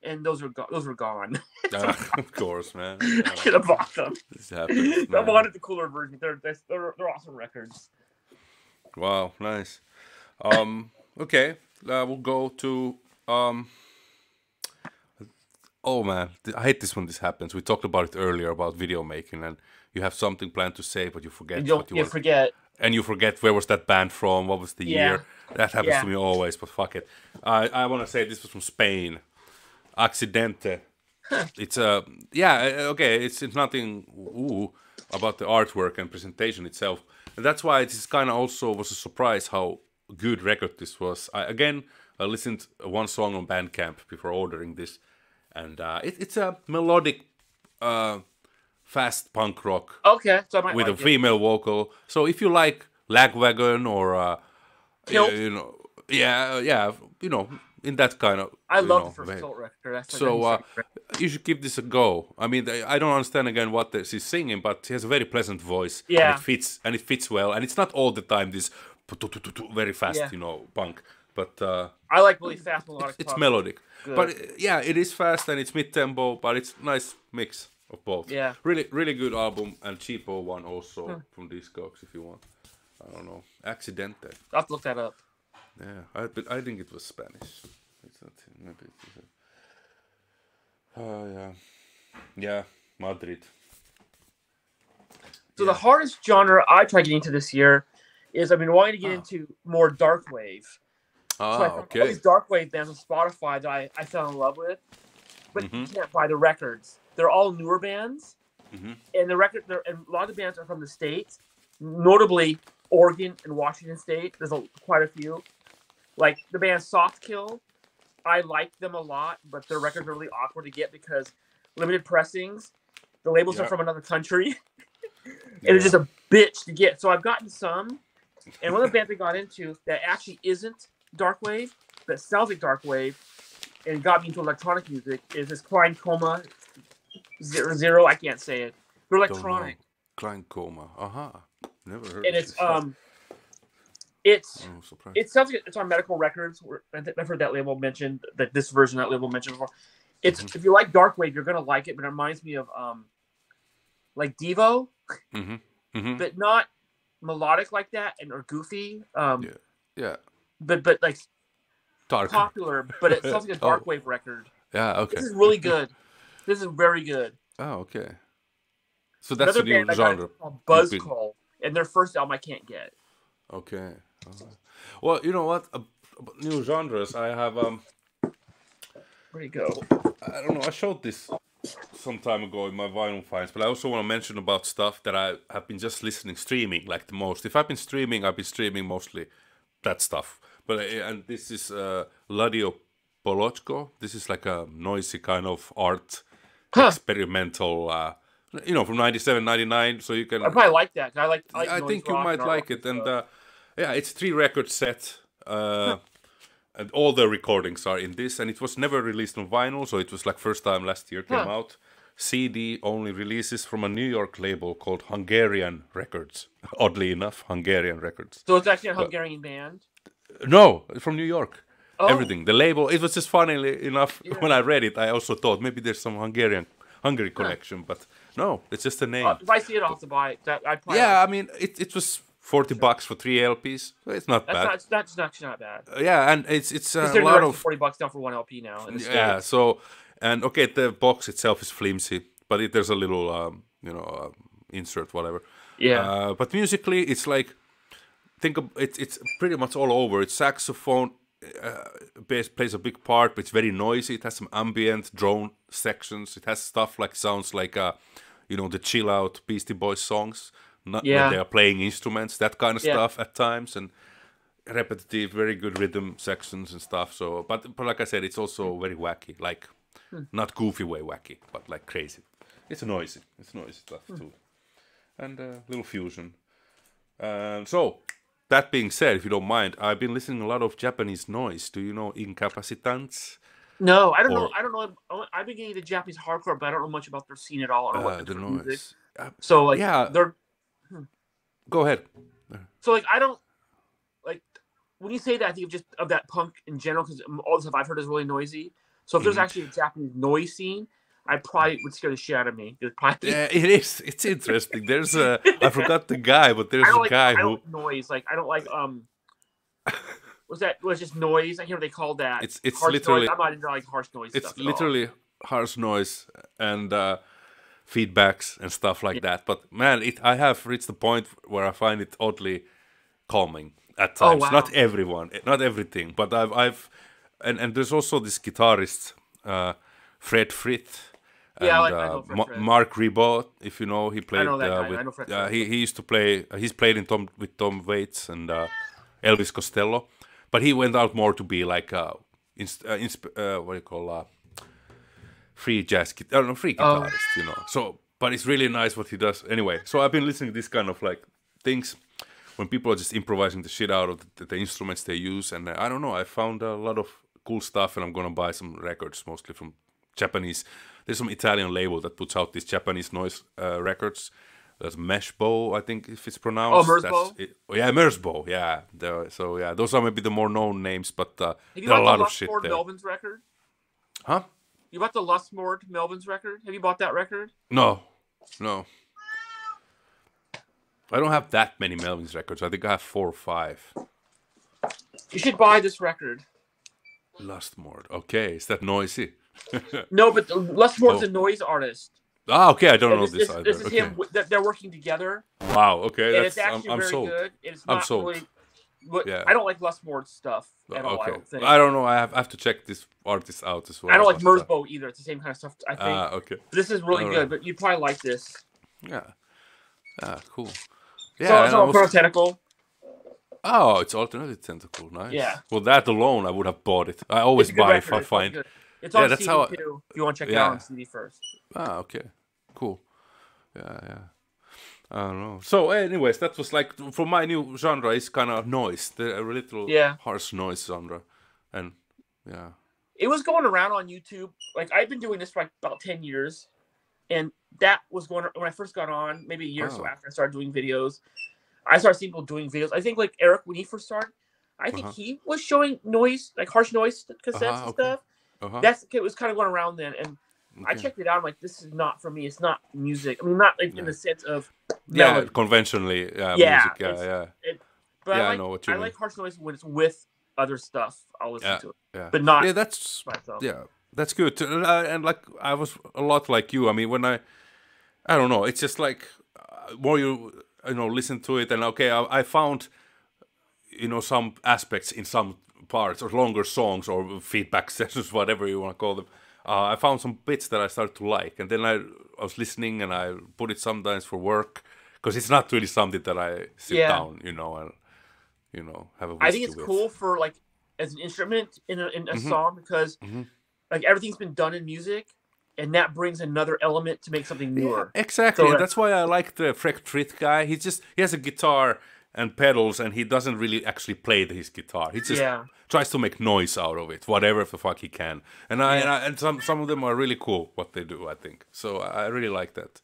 And those were gone. Of course, man. I should have bought them. This happens. I wanted the cooler version. They're awesome records. Wow, nice. Okay, we'll go to. Oh man, I hate this when this happens. We talked about it earlier about video making, and you have something planned to say, but you forget. Forget. And you forget where was that band from? What was the year? That happens to me always. But fuck it. I want to say this was from Spain. Accidente. It's okay. It's nothing about the artwork and presentation itself, and that's why it is kind of also was a surprise how good record this was. I listened to one song on Bandcamp before ordering this, and it's a melodic, fast punk rock. Okay, so I might with like a female vocal. So if you like Lagwagon or in that kind of. I love the first Tilt record. So you should give this a go. I mean, I don't understand again what she's singing, but she has a very pleasant voice. Yeah, and it fits well, and it's not all the time this very fast, punk. But I like really fast melodic. It's melodic, but it is fast and it's mid tempo, but it's nice mix of both. Yeah, really, really good album and cheapo one also from Discogs if you want. I don't know, Accidente. I'll have to look that up. Yeah, I think it was Spanish. It's not. Maybe Yeah. Yeah, Madrid. So Yeah. the hardest genre I tried getting into this year is I've been wanting to get Ah. into more dark wave. So I Ah, found all okay. these dark wave bands on Spotify that I fell in love with, but you Mm-hmm. can't buy the records. They're all newer bands, Mm-hmm. and and a lot of the bands are from the States, notably Oregon and Washington State. There's quite a few. Like the band Soft Kill, I like them a lot, but their records are really awkward to get because limited pressings. The labels are Yeah. from another country, and it's Yeah. just a bitch to get. So I've gotten some, and one of the bands I got into that actually isn't dark wave, that sounds like dark wave, and got me into electronic music is this Klein Coma 00. I can't say it. They're Don't know. electronic, Klein Coma. Aha. Never heard and of this stuff. Oh, surprised. it sounds like it's on Medical Records. I've heard that label mentioned, that this version of that label mentioned before. It's If you like dark wave, you're gonna like it, but it reminds me of like Devo, Mm-hmm. Mm-hmm. but not melodic like that and or goofy. Yeah. Yeah. But like Dark. popular, but it sounds like a dark Oh. wave record. Yeah. Okay. This is really good. This is very good. Oh, okay. So that's Another the new band I got genre. into called You've been. Buzzcall, and their first album I can't get. Okay. Well, you know what? About new genres. I have Where'd he go? I don't know. I showed this some time ago in my vinyl finds, but I also want to mention about stuff that I have been just listening, streaming like the most. If I've been streaming mostly that stuff. But and this is Ladio Polochko. This is like a noisy kind of art, experimental. From 97, 99. So you can. I probably like that. I like I noise think you rock might and art like rock it, and stuff. yeah, it's 3 record set. And all the recordings are in this, and it was never released on vinyl, so it was like first time last year came out. CD only releases from a New York label called Hungarian Records. Oddly enough, Hungarian Records. So it's actually a Hungarian band. No, from New York. Oh. Everything. The label. It was just funnily enough when I read it, I also thought maybe there's some Hungary connection, but no, it's just a name. If I see it, I'll have to buy it. I'd probably Yeah, I mean it was $40 for 3 LPs. So it's not bad. That's actually not bad. Yeah, and it's a Considering lot they're of $40 down for one LP now. In the yeah. States. So and okay, the box itself is flimsy, but there's a little insert, whatever. Yeah. But musically, it's like it's pretty much all over. It's saxophone. Bass plays a big part, but it's very noisy. It has some ambient drone sections. It has stuff like sounds like the chill out Beastie Boys songs. Not when they are playing instruments, that kind of stuff at times, and repetitive, very good rhythm sections and stuff. So, but like I said, it's also very wacky, like not goofy way wacky, but like crazy. It's noisy stuff too, and a little fusion. So that being said, if you don't mind, I've been listening a lot of Japanese noise. Do you know Incapacitants? No, I don't know. I don't know. I've been getting into Japanese hardcore, but I don't know much about their scene at all. Or what The music. noise. So like, yeah. they're. Go ahead. So like, I don't like when you say that. I think of that punk in general because all the stuff I've heard is really noisy. So if there's actually a Japanese noise scene, I probably would scare the shit out of me. Yeah, it is. It's interesting. There's I forgot the guy, but there's a guy who I don't like noise. Like I don't like was just noise. I can't remember what they called that. It's harsh literally. noise. I'm not into like harsh noise. It's stuff at literally harsh noise and feedbacks and stuff like that. But man, I have reached the point where I find it oddly calming at times. wow. Not everyone, not everything, but I've and there's also this guitarist Fred Frith. And, I know Fred. Mark Ribot, if you know, he played I know that guy. with. I know Fred. He used to play. He's played with Tom Waits and Elvis Costello, but he went out more to be like what do you call free jazz, free guitarist, So, but it's really nice what he does. Anyway, so I've been listening to this kind of like things when people are just improvising the shit out of the instruments they use, and I don't know. I found a lot of cool stuff, and I'm gonna buy some records, mostly from Japanese. There's some Italian label that puts out these Japanese noise records. There's Meshbo, I think if it's pronounced. Oh, Merzbow? Yeah, Merzbow, yeah. So yeah, those are maybe the more known names, but there Have are a lot of shit Lustmord there. Melvin's record? Huh? You bought the Lustmord Melvin's record? Have you bought that record? No. I don't have that many Melvin's records. I think I have 4 or 5. You should buy this record. Lustmord. Okay, is that noisy? No, but Les Moore's a noise artist. Ah, okay, I don't know this either. This is him. They're working together. Wow. Okay, and it's actually very sold. good. It's not I'm sold. really. I don't like Les Moore's stuff at all. I don't think. I don't know. I have to check this artist out as well. I don't like Merzbow either. It's the same kind of stuff. I think. Ah, okay. This is really good, but you'd probably like this. Yeah. Ah, cool. Yeah. So it's alternative tentacle. Oh, it's alternative tentacle. Nice. Yeah. Well, that alone, I would have bought it. I always buy if I find. It's on CD too. If you want to check it out on CD first. Ah, okay. Cool. Yeah. I don't know. So, anyways, that was like for my new genre is kind of noise, a little harsh noise genre, and yeah. It was going around on YouTube. Like I've been doing this for like about 10 years, and that was going when I first got on. Maybe a year or so after I started doing videos, I started seeing people doing videos. I think like Eric when he first started, I think he was showing noise, like harsh noise cassettes and stuff. It was kind of going around then, and I checked it out. I'm like, this is not for me. It's not music. I mean, not like in the sense of melody. Conventionally, music. But I know what you mean. I like harsh noise when it's with other stuff. I'll listen to it. Yeah, but not. Yeah, that's good. And like I was a lot like you. I mean, when I don't know. It's just like more you listen to it, and I found some aspects in some parts or longer songs or feedback sessions, whatever you want to call them. I found some bits that I started to like, and then I was listening, and I put it sometimes for work because it's not really something that I sit down, and have a. I think it's cool for like as an instrument in a song because like everything's been done in music, and that brings another element to make something newer. Yeah, exactly, so, that's why I like the Freck Tritt guy. He has a guitar and pedals, and he doesn't really actually play his guitar. He just tries to make noise out of it, whatever the fuck he can. And some of them are really cool what they do, I think. So I really like that.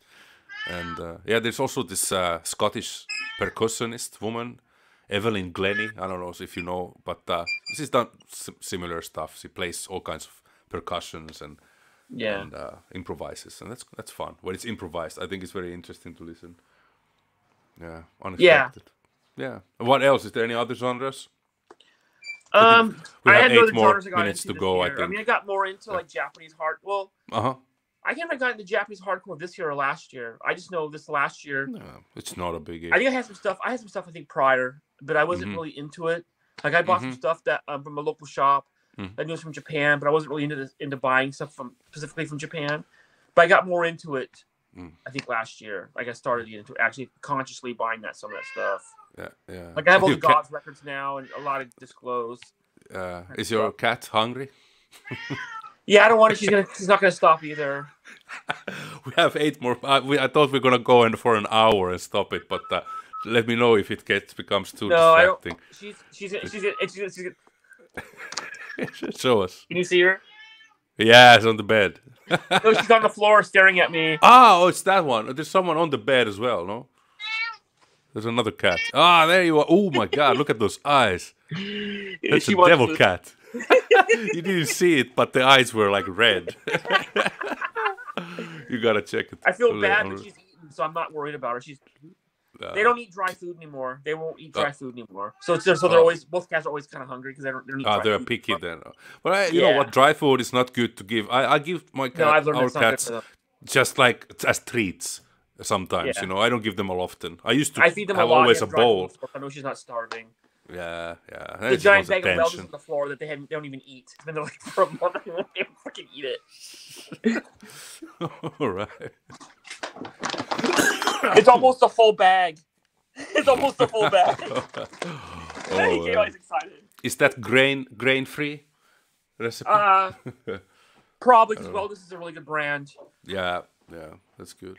And there's also this Scottish percussionist woman, Evelyn Glennie. I don't know if you know, but she's done similar stuff. She plays all kinds of percussions and improvises, and that's fun. When it's improvised, I think it's very interesting to listen. Yeah, unexpected. Yeah. What else? Is there any other genres? We have 8 more minutes to go. I think. I mean, I got more into like Japanese hard. Well, I can't remember if I got into Japanese hardcore this year or last year. I just know this last year. No, it's not a big. I think I had some stuff. I think prior, but I wasn't really into it. Like I bought some stuff that from a local shop. I knew it was from Japan, but I wasn't really into buying stuff specifically from Japan. But I got more into it. I think last year, like I started getting into actually consciously buying some of that stuff. Yeah. Like I have all the God's records now, and a lot of Disclose. Is your cat hungry? Yeah, I don't want it. She's not gonna stop either. We have 8 more. I thought we were gonna go in for an hour and stop it, but let me know if it becomes too distracting. She's Show us. Can you see her? Yeah, it's on the bed. No, she's on the floor staring at me. Oh, it's that one. There's someone on the bed as well, no? There's another cat. Ah, there you are. Oh my God, look at those eyes. That's a devil cat. You didn't see it, but the eyes were like red. You gotta check it. I feel bad that she's eating, so I'm not worried about her. They don't eat dry food anymore. They won't eat dry food anymore. So they're always, both cats are always kind of hungry because they don't eat dry they're food. Picky then. But you know what? Dry food is not good to give. I give my our cats just like as treats. Sometimes, I don't give them often. I used to I feed them have a lot, always a bowl. I know she's not starving. Yeah. The giant bag of Belgians on the floor that they don't even eat. It's been there like for a month. They won't even fucking eat it. All right. It's almost a full bag. It's almost a full bag. He's excited. Is that grain free recipe? Probably because Wellness is a really good brand. Yeah, that's good.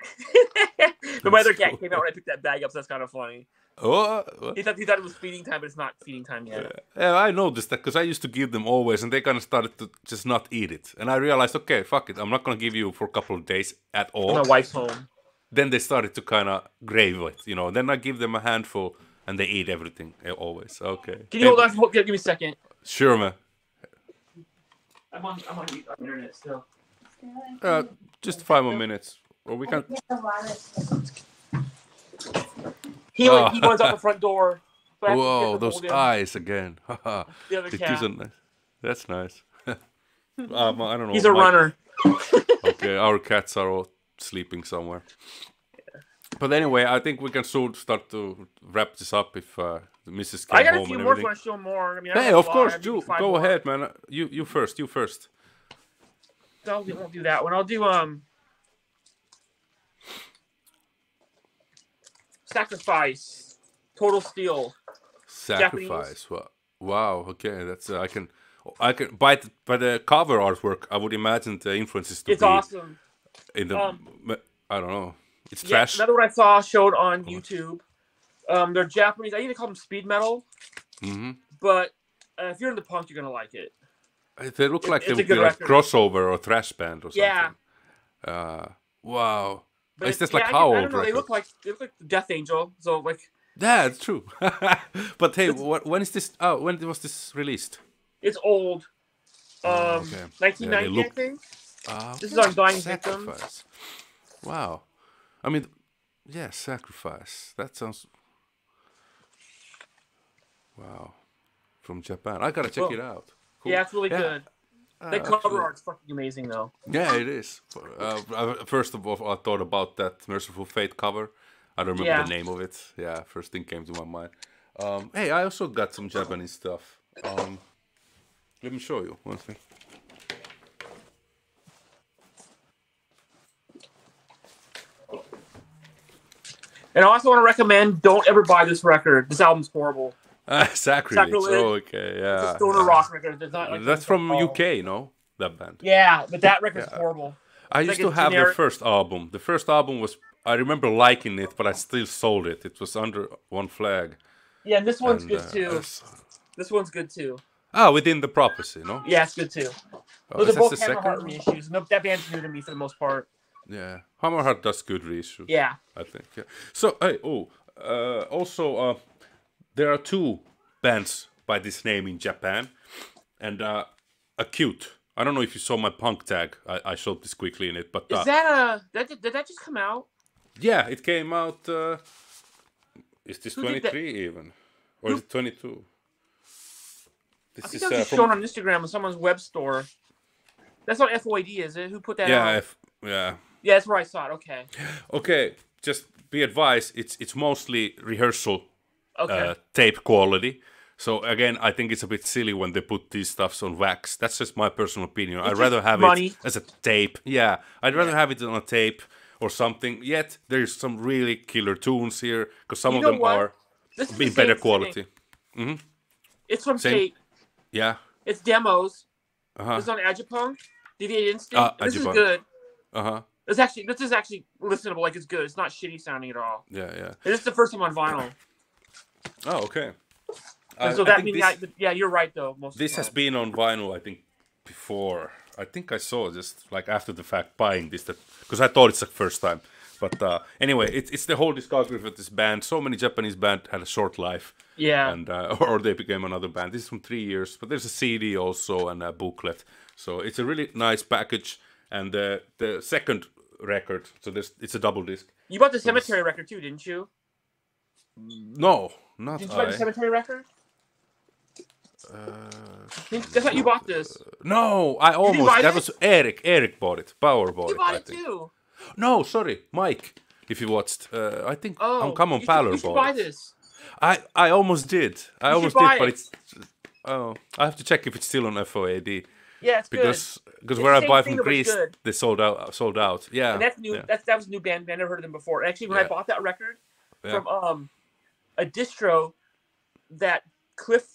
But my other cat came out when I picked that bag up, so that's kind of funny. Oh, he thought it was feeding time, but it's not feeding time yet. Yeah, I noticed that because I used to give them always, and they kind of started to just not eat it. And I realized, okay, fuck it, I'm not going to give you for a couple of days at all. My wife's home. Then they started to kind of crave it, Then I give them a handful, and they eat everything always. Okay. Can you hold on? Give me a second. Sure, man. I'm on the internet still. Just 5 more minutes, or we can. He runs out the front door. So whoa, those eyes again. The other cat. That's nice. I don't know. He's a runner. Okay, our cats are all sleeping somewhere. But anyway, I think we can soon start to wrap this up if the missus I came got a home few and more if everything. you want to show more. I mean, I Hey, have a of lot. course, I have maybe do 5 go more. ahead, man. You first. You first. No, we won't do that one. I'll do Sacrifice, Total Steel, Sacrifice. Japanese. Wow. Okay, that's I can by the cover artwork. I would imagine the influences to It's be awesome. in the. I don't know. It's Yeah, trash. another one I saw showed on YouTube. They're Japanese. I usually call them speed metal. Mm-hmm. But if you're into punk, you're gonna like it. They look like they It's a would be good like record. crossover or thrash band or Yeah. something. Wow. But Is this like how I old don't know. record? They look like Death Angel. So like. Yeah, it's true. But hey, when is this? Oh, when was this released? It's old. Okay. 1990, Yeah, I think. Okay. This is on Dying Sacrifice. Victims. Wow. I mean, yeah, Sacrifice. That sounds. Wow. From Japan. I gotta check it out. Cool. Yeah, it's really good. The cover absolutely. art's fucking amazing, though. Yeah, it is. First of all, I thought about that Merciful Fate cover. I don't remember the name of it. Yeah, first thing came to my mind. Hey, I also got some Japanese stuff. Let me show you one thing. And I also want to recommend, don't ever buy this record. This album's horrible. Sacrilege. Oh, okay, yeah. It's a stoner rock record. It's not like that's from UK, no? That band. Yeah, but that record's horrible. I used to have their first album. The first album was, I remember liking it, but I still sold it. It was under One Flag. Yeah, and this one's good too. This one's good too. Ah, Within the Prophecy, no? Yeah, it's good too. Those are both Hammerheart reissues. That band's new to me for the most part. Yeah, Hammerheart does good reissues. Yeah, I think. Yeah. So, hey, also, there are 2 bands by this name in Japan, and Acute. I don't know if you saw my punk tag. I showed this quickly in it, but is that did that just come out? Yeah, it came out. Is this 23 even, or is it 22? I think that was shown on Instagram on someone's web store. That's not FOAD, is it? Who put that out? Yeah. Yeah, that's where I saw it. Okay. Okay, just be advised. It's mostly rehearsal tape quality. So again, I think it's a bit silly when they put these stuffs on wax. That's just my personal opinion. I'd rather have it as a tape. Yeah, I'd rather have it on a tape or something. Yet there's some really killer tunes here because some of them are in better quality. Mm-hmm. It's from tape. Yeah. It's demos. This is on Agipunk. Deviated Instinct. This is good. This is actually listenable. Like, it's good. It's not shitty sounding at all. Yeah. This is the first time on vinyl. Oh, okay. So that means, yeah, you're right though. This has been on vinyl, I think, before. I think I saw just like after the fact buying this, because I thought it's the first time. But anyway, it's the whole discography of this band. So many Japanese bands had a short life. Yeah. And or they became another band. This is from 3 years, but there's a CD also and a booklet. So it's a really nice package. And the second record, so it's a double disc. You bought the Cemetery record too, didn't you? No, not Did you buy the Cemetery record? I thought you bought this. No, I almost. That was Eric. Eric bought it. Power bought it. You bought it too. No, sorry, Mike. If you watched, I think Uncommon Pallor bought it. You should buy this. I almost did. I almost did, but it's. Oh, I have to check if it's still on FOAD. Yeah, it's because where I buy from Greece, they sold out. Yeah, and that's new. Yeah. That was a new band. I never heard of them before. Actually, when I bought that record from a distro that Cliff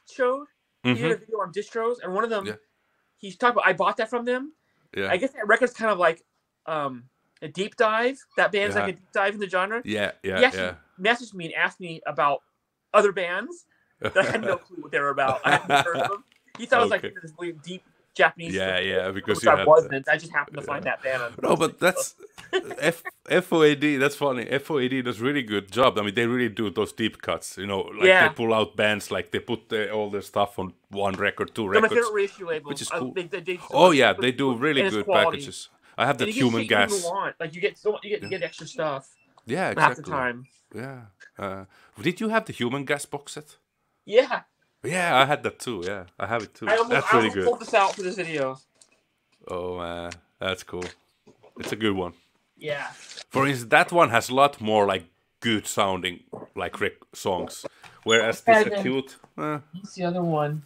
showed, he did a video on distros, and one of them, he's talking about. I bought that from them. Yeah, I guess that record's kind of like a deep dive. That band's like a deep dive in the genre. Yeah. He actually messaged me and asked me about other bands that I had no clue what they were about. I hadn't heard of them. He thought it was like this really deep Japanese. Yeah, because I wasn't. I just happened to find that band. No, but that's FOAD. That's funny. FOAD does really good job. I mean, they really do those deep cuts. You know, like they pull out bands, like they put all their stuff on one record, 2 records. My favorite reissue label, which is cool. They they do really good packages. I have that Human Gas. Like you get extra stuff. Yeah, exactly. Half the time. Yeah. Did you have the Human Gas box set? Yeah. Yeah, I had that too. Yeah, I have it too. I That's really almost good. pulled this out for this video. Oh man, that's cool. It's a good one. Yeah. For instance, that one has a lot more like good sounding like songs, whereas this And then- Acute, What's the other one?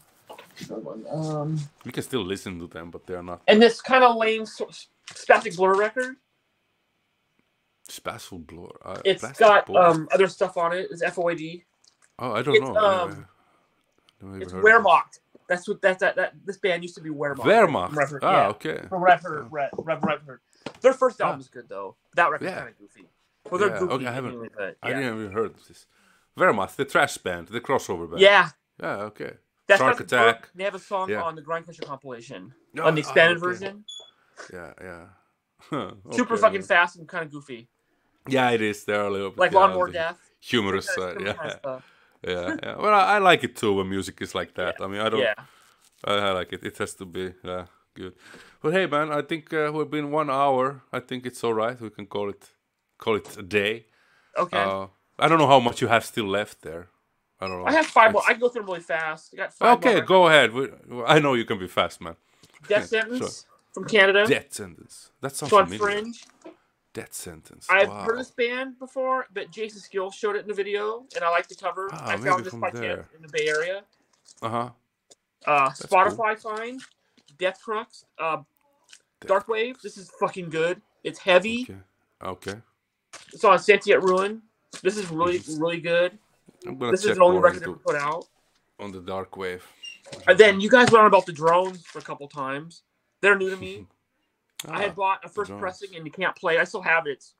you can still listen to them, but they're not. And this kind of lame Spastic Blur record. Spastic Blur. It's Plastic got Blur? other stuff on it. It's FOAD. Oh, I don't It's know. it's Wehrmacht. That's what that this band used to be Wehrmacht. Wehrmacht. Okay. From Rev. Their first album's good though. That record's kind of goofy. Well, they're goofy. Okay, I didn't even heard this. Wehrmacht, the trash band, the crossover band. Yeah. Yeah. Okay. That's Shark Attack. They have a song on the Grind Crusher compilation Oh, on the expanded okay. version. Yeah. Super fucking fast and kind of goofy. Yeah, it is. They're a little bit Like Lawnmower Death. Humorous side. Yeah. Well, I like it too when music is like that. I mean, I don't. Yeah. I like it. It has to be good. But hey, man, I think we've been 1 hour. I think it's all right. We can call it a day. Okay. I don't know how much you have still left there. I don't know. I have 5 more. I can go through them really fast. I got 5 Okay, more. go ahead. I know you can be fast, man. Death Sentence from Canada. Death Sentence. That sounds It's on familiar. Fringe. Death Sentence. I've heard this band before, but Jason Skill showed it in the video, and I like the cover. I found this by chance in the Bay Area. Spotify find. Death Crux. Darkwave. This is fucking good. It's heavy. Okay. It's on Sentient Ruin. This is really good. This is the only record they put out. On the Darkwave. And then you guys went on about the drones for a couple times. They're new to me. I had bought a first pressing and you can't play it. I still have it. It's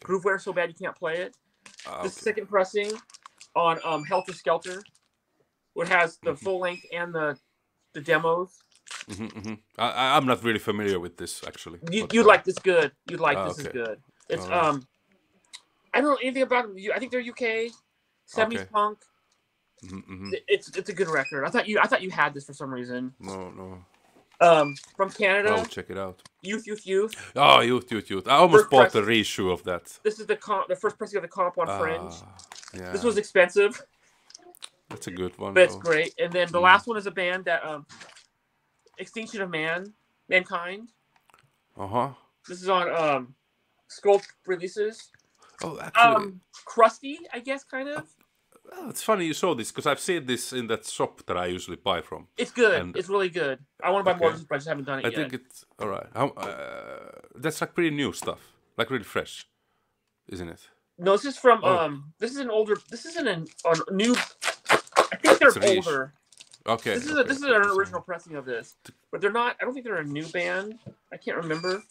Grooveware so bad you can't play it. The second pressing on Helter Skelter, which has the full length and the demos. I'm not really familiar with this actually. You'd like this good. You'd like this is good. It's I don't know anything about them. I think they're UK, 70s punk. It's a good record. I thought you had this for some reason. No. From Canada. Oh, check it out. Youth. Oh, Youth. I almost bought the reissue of that. This is the first pressing of the comp on Fringe. Yeah. This was expensive. That's a good one. But it's great. And then the last one is a band that Extinction of Mankind. This is on Skull releases. Oh, actually. Crusty, I guess, kind of. Oh, it's funny you saw this because I've seen this in that shop that I usually buy from. It's good. It's really good. I want to buy more, but I just haven't done it yet. I think it's all right. That's like pretty new stuff, like really fresh, isn't it? No, this is from This is an older. This isn't a new. I think they're older. Okay. This is an original pressing of this, but they're not. I don't think they're a new band. I can't remember.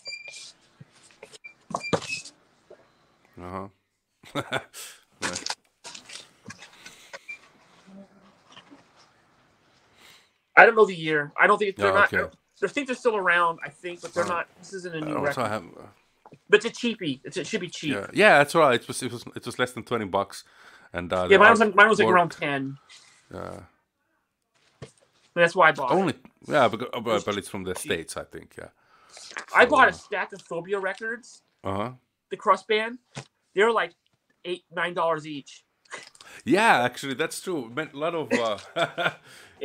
I don't know the year. I don't think they're not. I think they're still around. I think, but they're not. This isn't a new record. But it's a cheapie. It should be cheap. Yeah, that's right. It was less than $20, and mine was like around 10. Yeah. That's why I bought it. But it's from the States, I think. Yeah. I bought a stack of Phobia records. The Crust Band. They were like $8-9 each. Yeah, actually, that's true. A lot of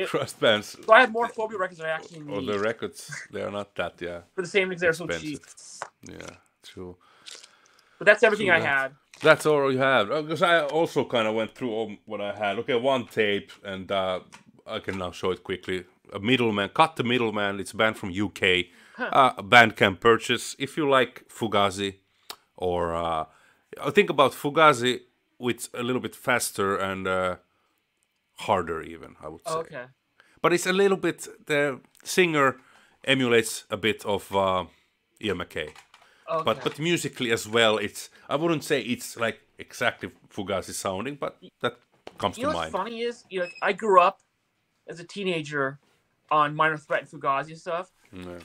crust bands. So I have more Phobia records than I actually need. Oh, the records, they are not that, For the same reason they're so cheap. Yeah, true. But that's everything I had. That's all you have. Because I also kind of went through all what I had. Okay, one tape, and I can now show it quickly. Cut the Middleman. It's a band from UK. A band can purchase if you like Fugazi, or think about Fugazi with a little bit faster and harder, even I would say. Okay. But it's a little bit. The singer emulates a bit of Ian MacKaye. Okay. But musically as well, I wouldn't say it's like exactly Fugazi sounding, but that comes to mind. What's funny is, I grew up as a teenager on Minor Threat and Fugazi and stuff,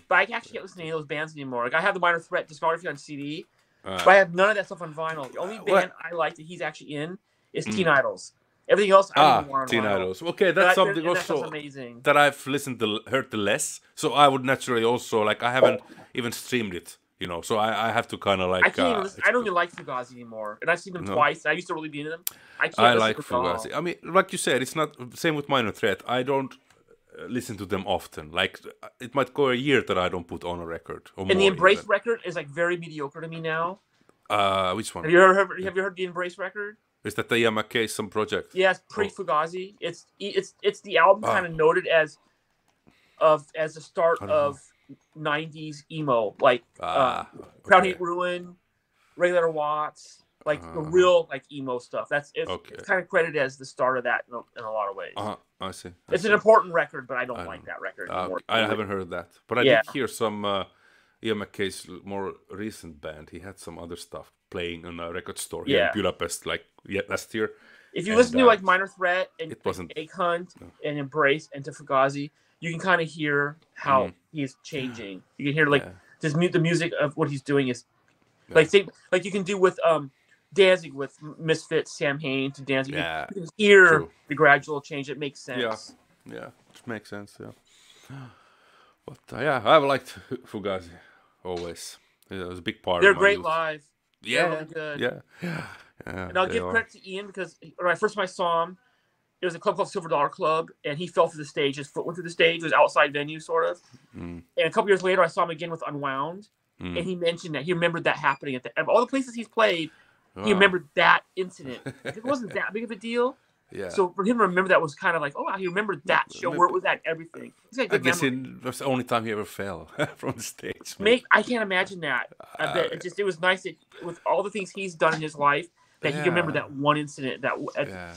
but I actually can't listen to any of those bands anymore. Like I have the Minor Threat discography on CD, but I have none of that stuff on vinyl. The only band I like that he's actually in is Teen Idols. Everything else, I don't even want on Teen vinyl. Idols. Okay, that's something also that I've heard the less. So I would naturally also I haven't even streamed it you know. So I have to kind of like. I can't even listen, I don't even like Fugazi anymore, and I've seen them twice. I used to really be into them. I can't. I listen like to them all. Fugazi. I mean, like you said, it's not same with Minor Threat. I don't listen to them often. Like it might go a year that I don't put on a record. Or And more the Embrace even. record is like very mediocre to me now. Which one? Have you heard the Embrace record? Is that the Ian McKay some project? Yeah, it's pre-Fugazi. It's the album kind of noted as the start of 90s emo, like Crown Hate Ruin, Regular Watts, like the real like emo stuff. It's kind of credited as the start of that in a lot of ways. I see. It's an important record, but I don't like that record anymore. I haven't heard that, but I did hear some Ian McKay's more recent band. He had some other stuff playing in a record store here in Budapest, like last year. If you listen to like Minor Threat and it wasn't Egg Hunt and Embrace and to Fugazi, you can kind of hear how he's changing. You can hear like the music of what he's doing is like you can do with Danzig with Misfits, Sam Hain to Danzig. You can hear the gradual change. It makes sense. Yeah, it makes sense. Yeah, but I've liked Fugazi always. It was a big part. They're of my great youth. live. Yeah, really good. Yeah. And I'll give credit to Ian because when I first time I saw him, it was a club called Silver Dollar Club, and he fell through the stage. His foot went through the stage. It was outside venue, sort of. And a couple years later, I saw him again with Unwound, and he mentioned that he remembered that happening of all the places he's played. He remembered that incident. It wasn't that big of a deal. Yeah. So for him to remember that was kind of like, oh wow, he remembered that show where it was at everything. I guess it was the only time he ever fell from the stage. I can't imagine that. I bet it was nice that with all the things he's done in his life that he can remember that one incident.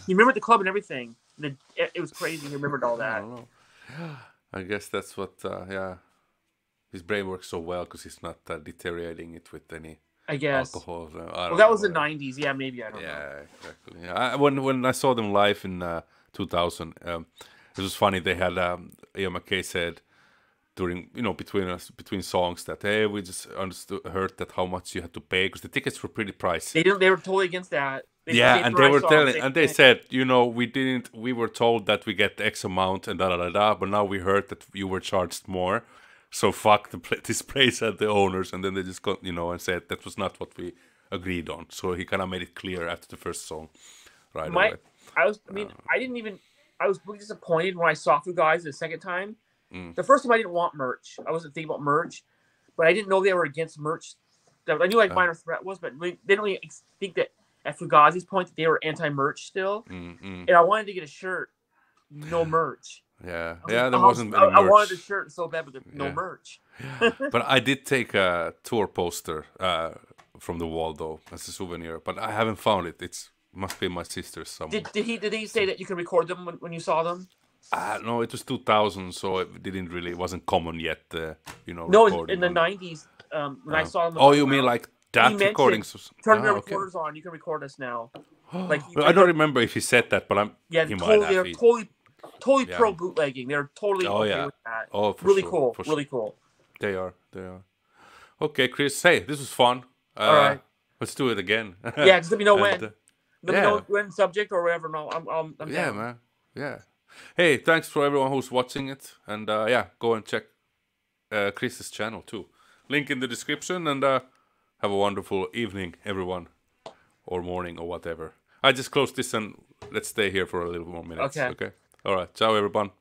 He remembered the club and everything. It was crazy. He remembered all that. I don't know. I guess that's what. His brain works so well because he's not deteriorating it with any. I guess. Alcohol. That was the 90s. Yeah, maybe. I don't know. Yeah, exactly. Yeah. When I saw them live in 2000, it was funny. They had Ian McKay said during between songs that we just heard that how much you had to pay because the tickets were pretty pricey. They were totally against that. They said we were told that we get X amount and but now we heard that you were charged more. So fuck this place at the owners, and then they just got and said that was not what we agreed on. So he kind of made it clear after the first song, right away. I was really disappointed when I saw Fugazi the second time. The first time I didn't want merch. I wasn't thinking about merch, but I didn't know they were against merch. I knew like Minor Threat was, but they didn't really think that at Fugazi's point that they were anti-merch still. And I wanted to get a shirt, no merch. There wasn't any merch. I wanted a shirt so bad, but no merch. But I did take a tour poster from the wall though as a souvenir, but I haven't found it. It must be my sister's somewhere. Did he say that you can record them when you saw them? No, it was 2000, so it wasn't common yet. No, in the 90s when I saw them. Oh, you mean like that recording? Turn your recorders on. You can record us now. I don't remember if he said that, but totally pro bootlegging. They're totally okay with that. Oh, for really sure, cool. For really sure. cool. They are. Okay, Chris. Hey, this was fun. All right. Let's do it again. Yeah, just let me know when. Let me know when subject or whatever. No, I'm down. Man. Yeah. Hey, thanks for everyone who's watching it, and go and check Chris's channel too. Link in the description, and have a wonderful evening, everyone, or morning, or whatever. I just closed this, and let's stay here for a little more minutes. Okay. All right. Ciao, everyone.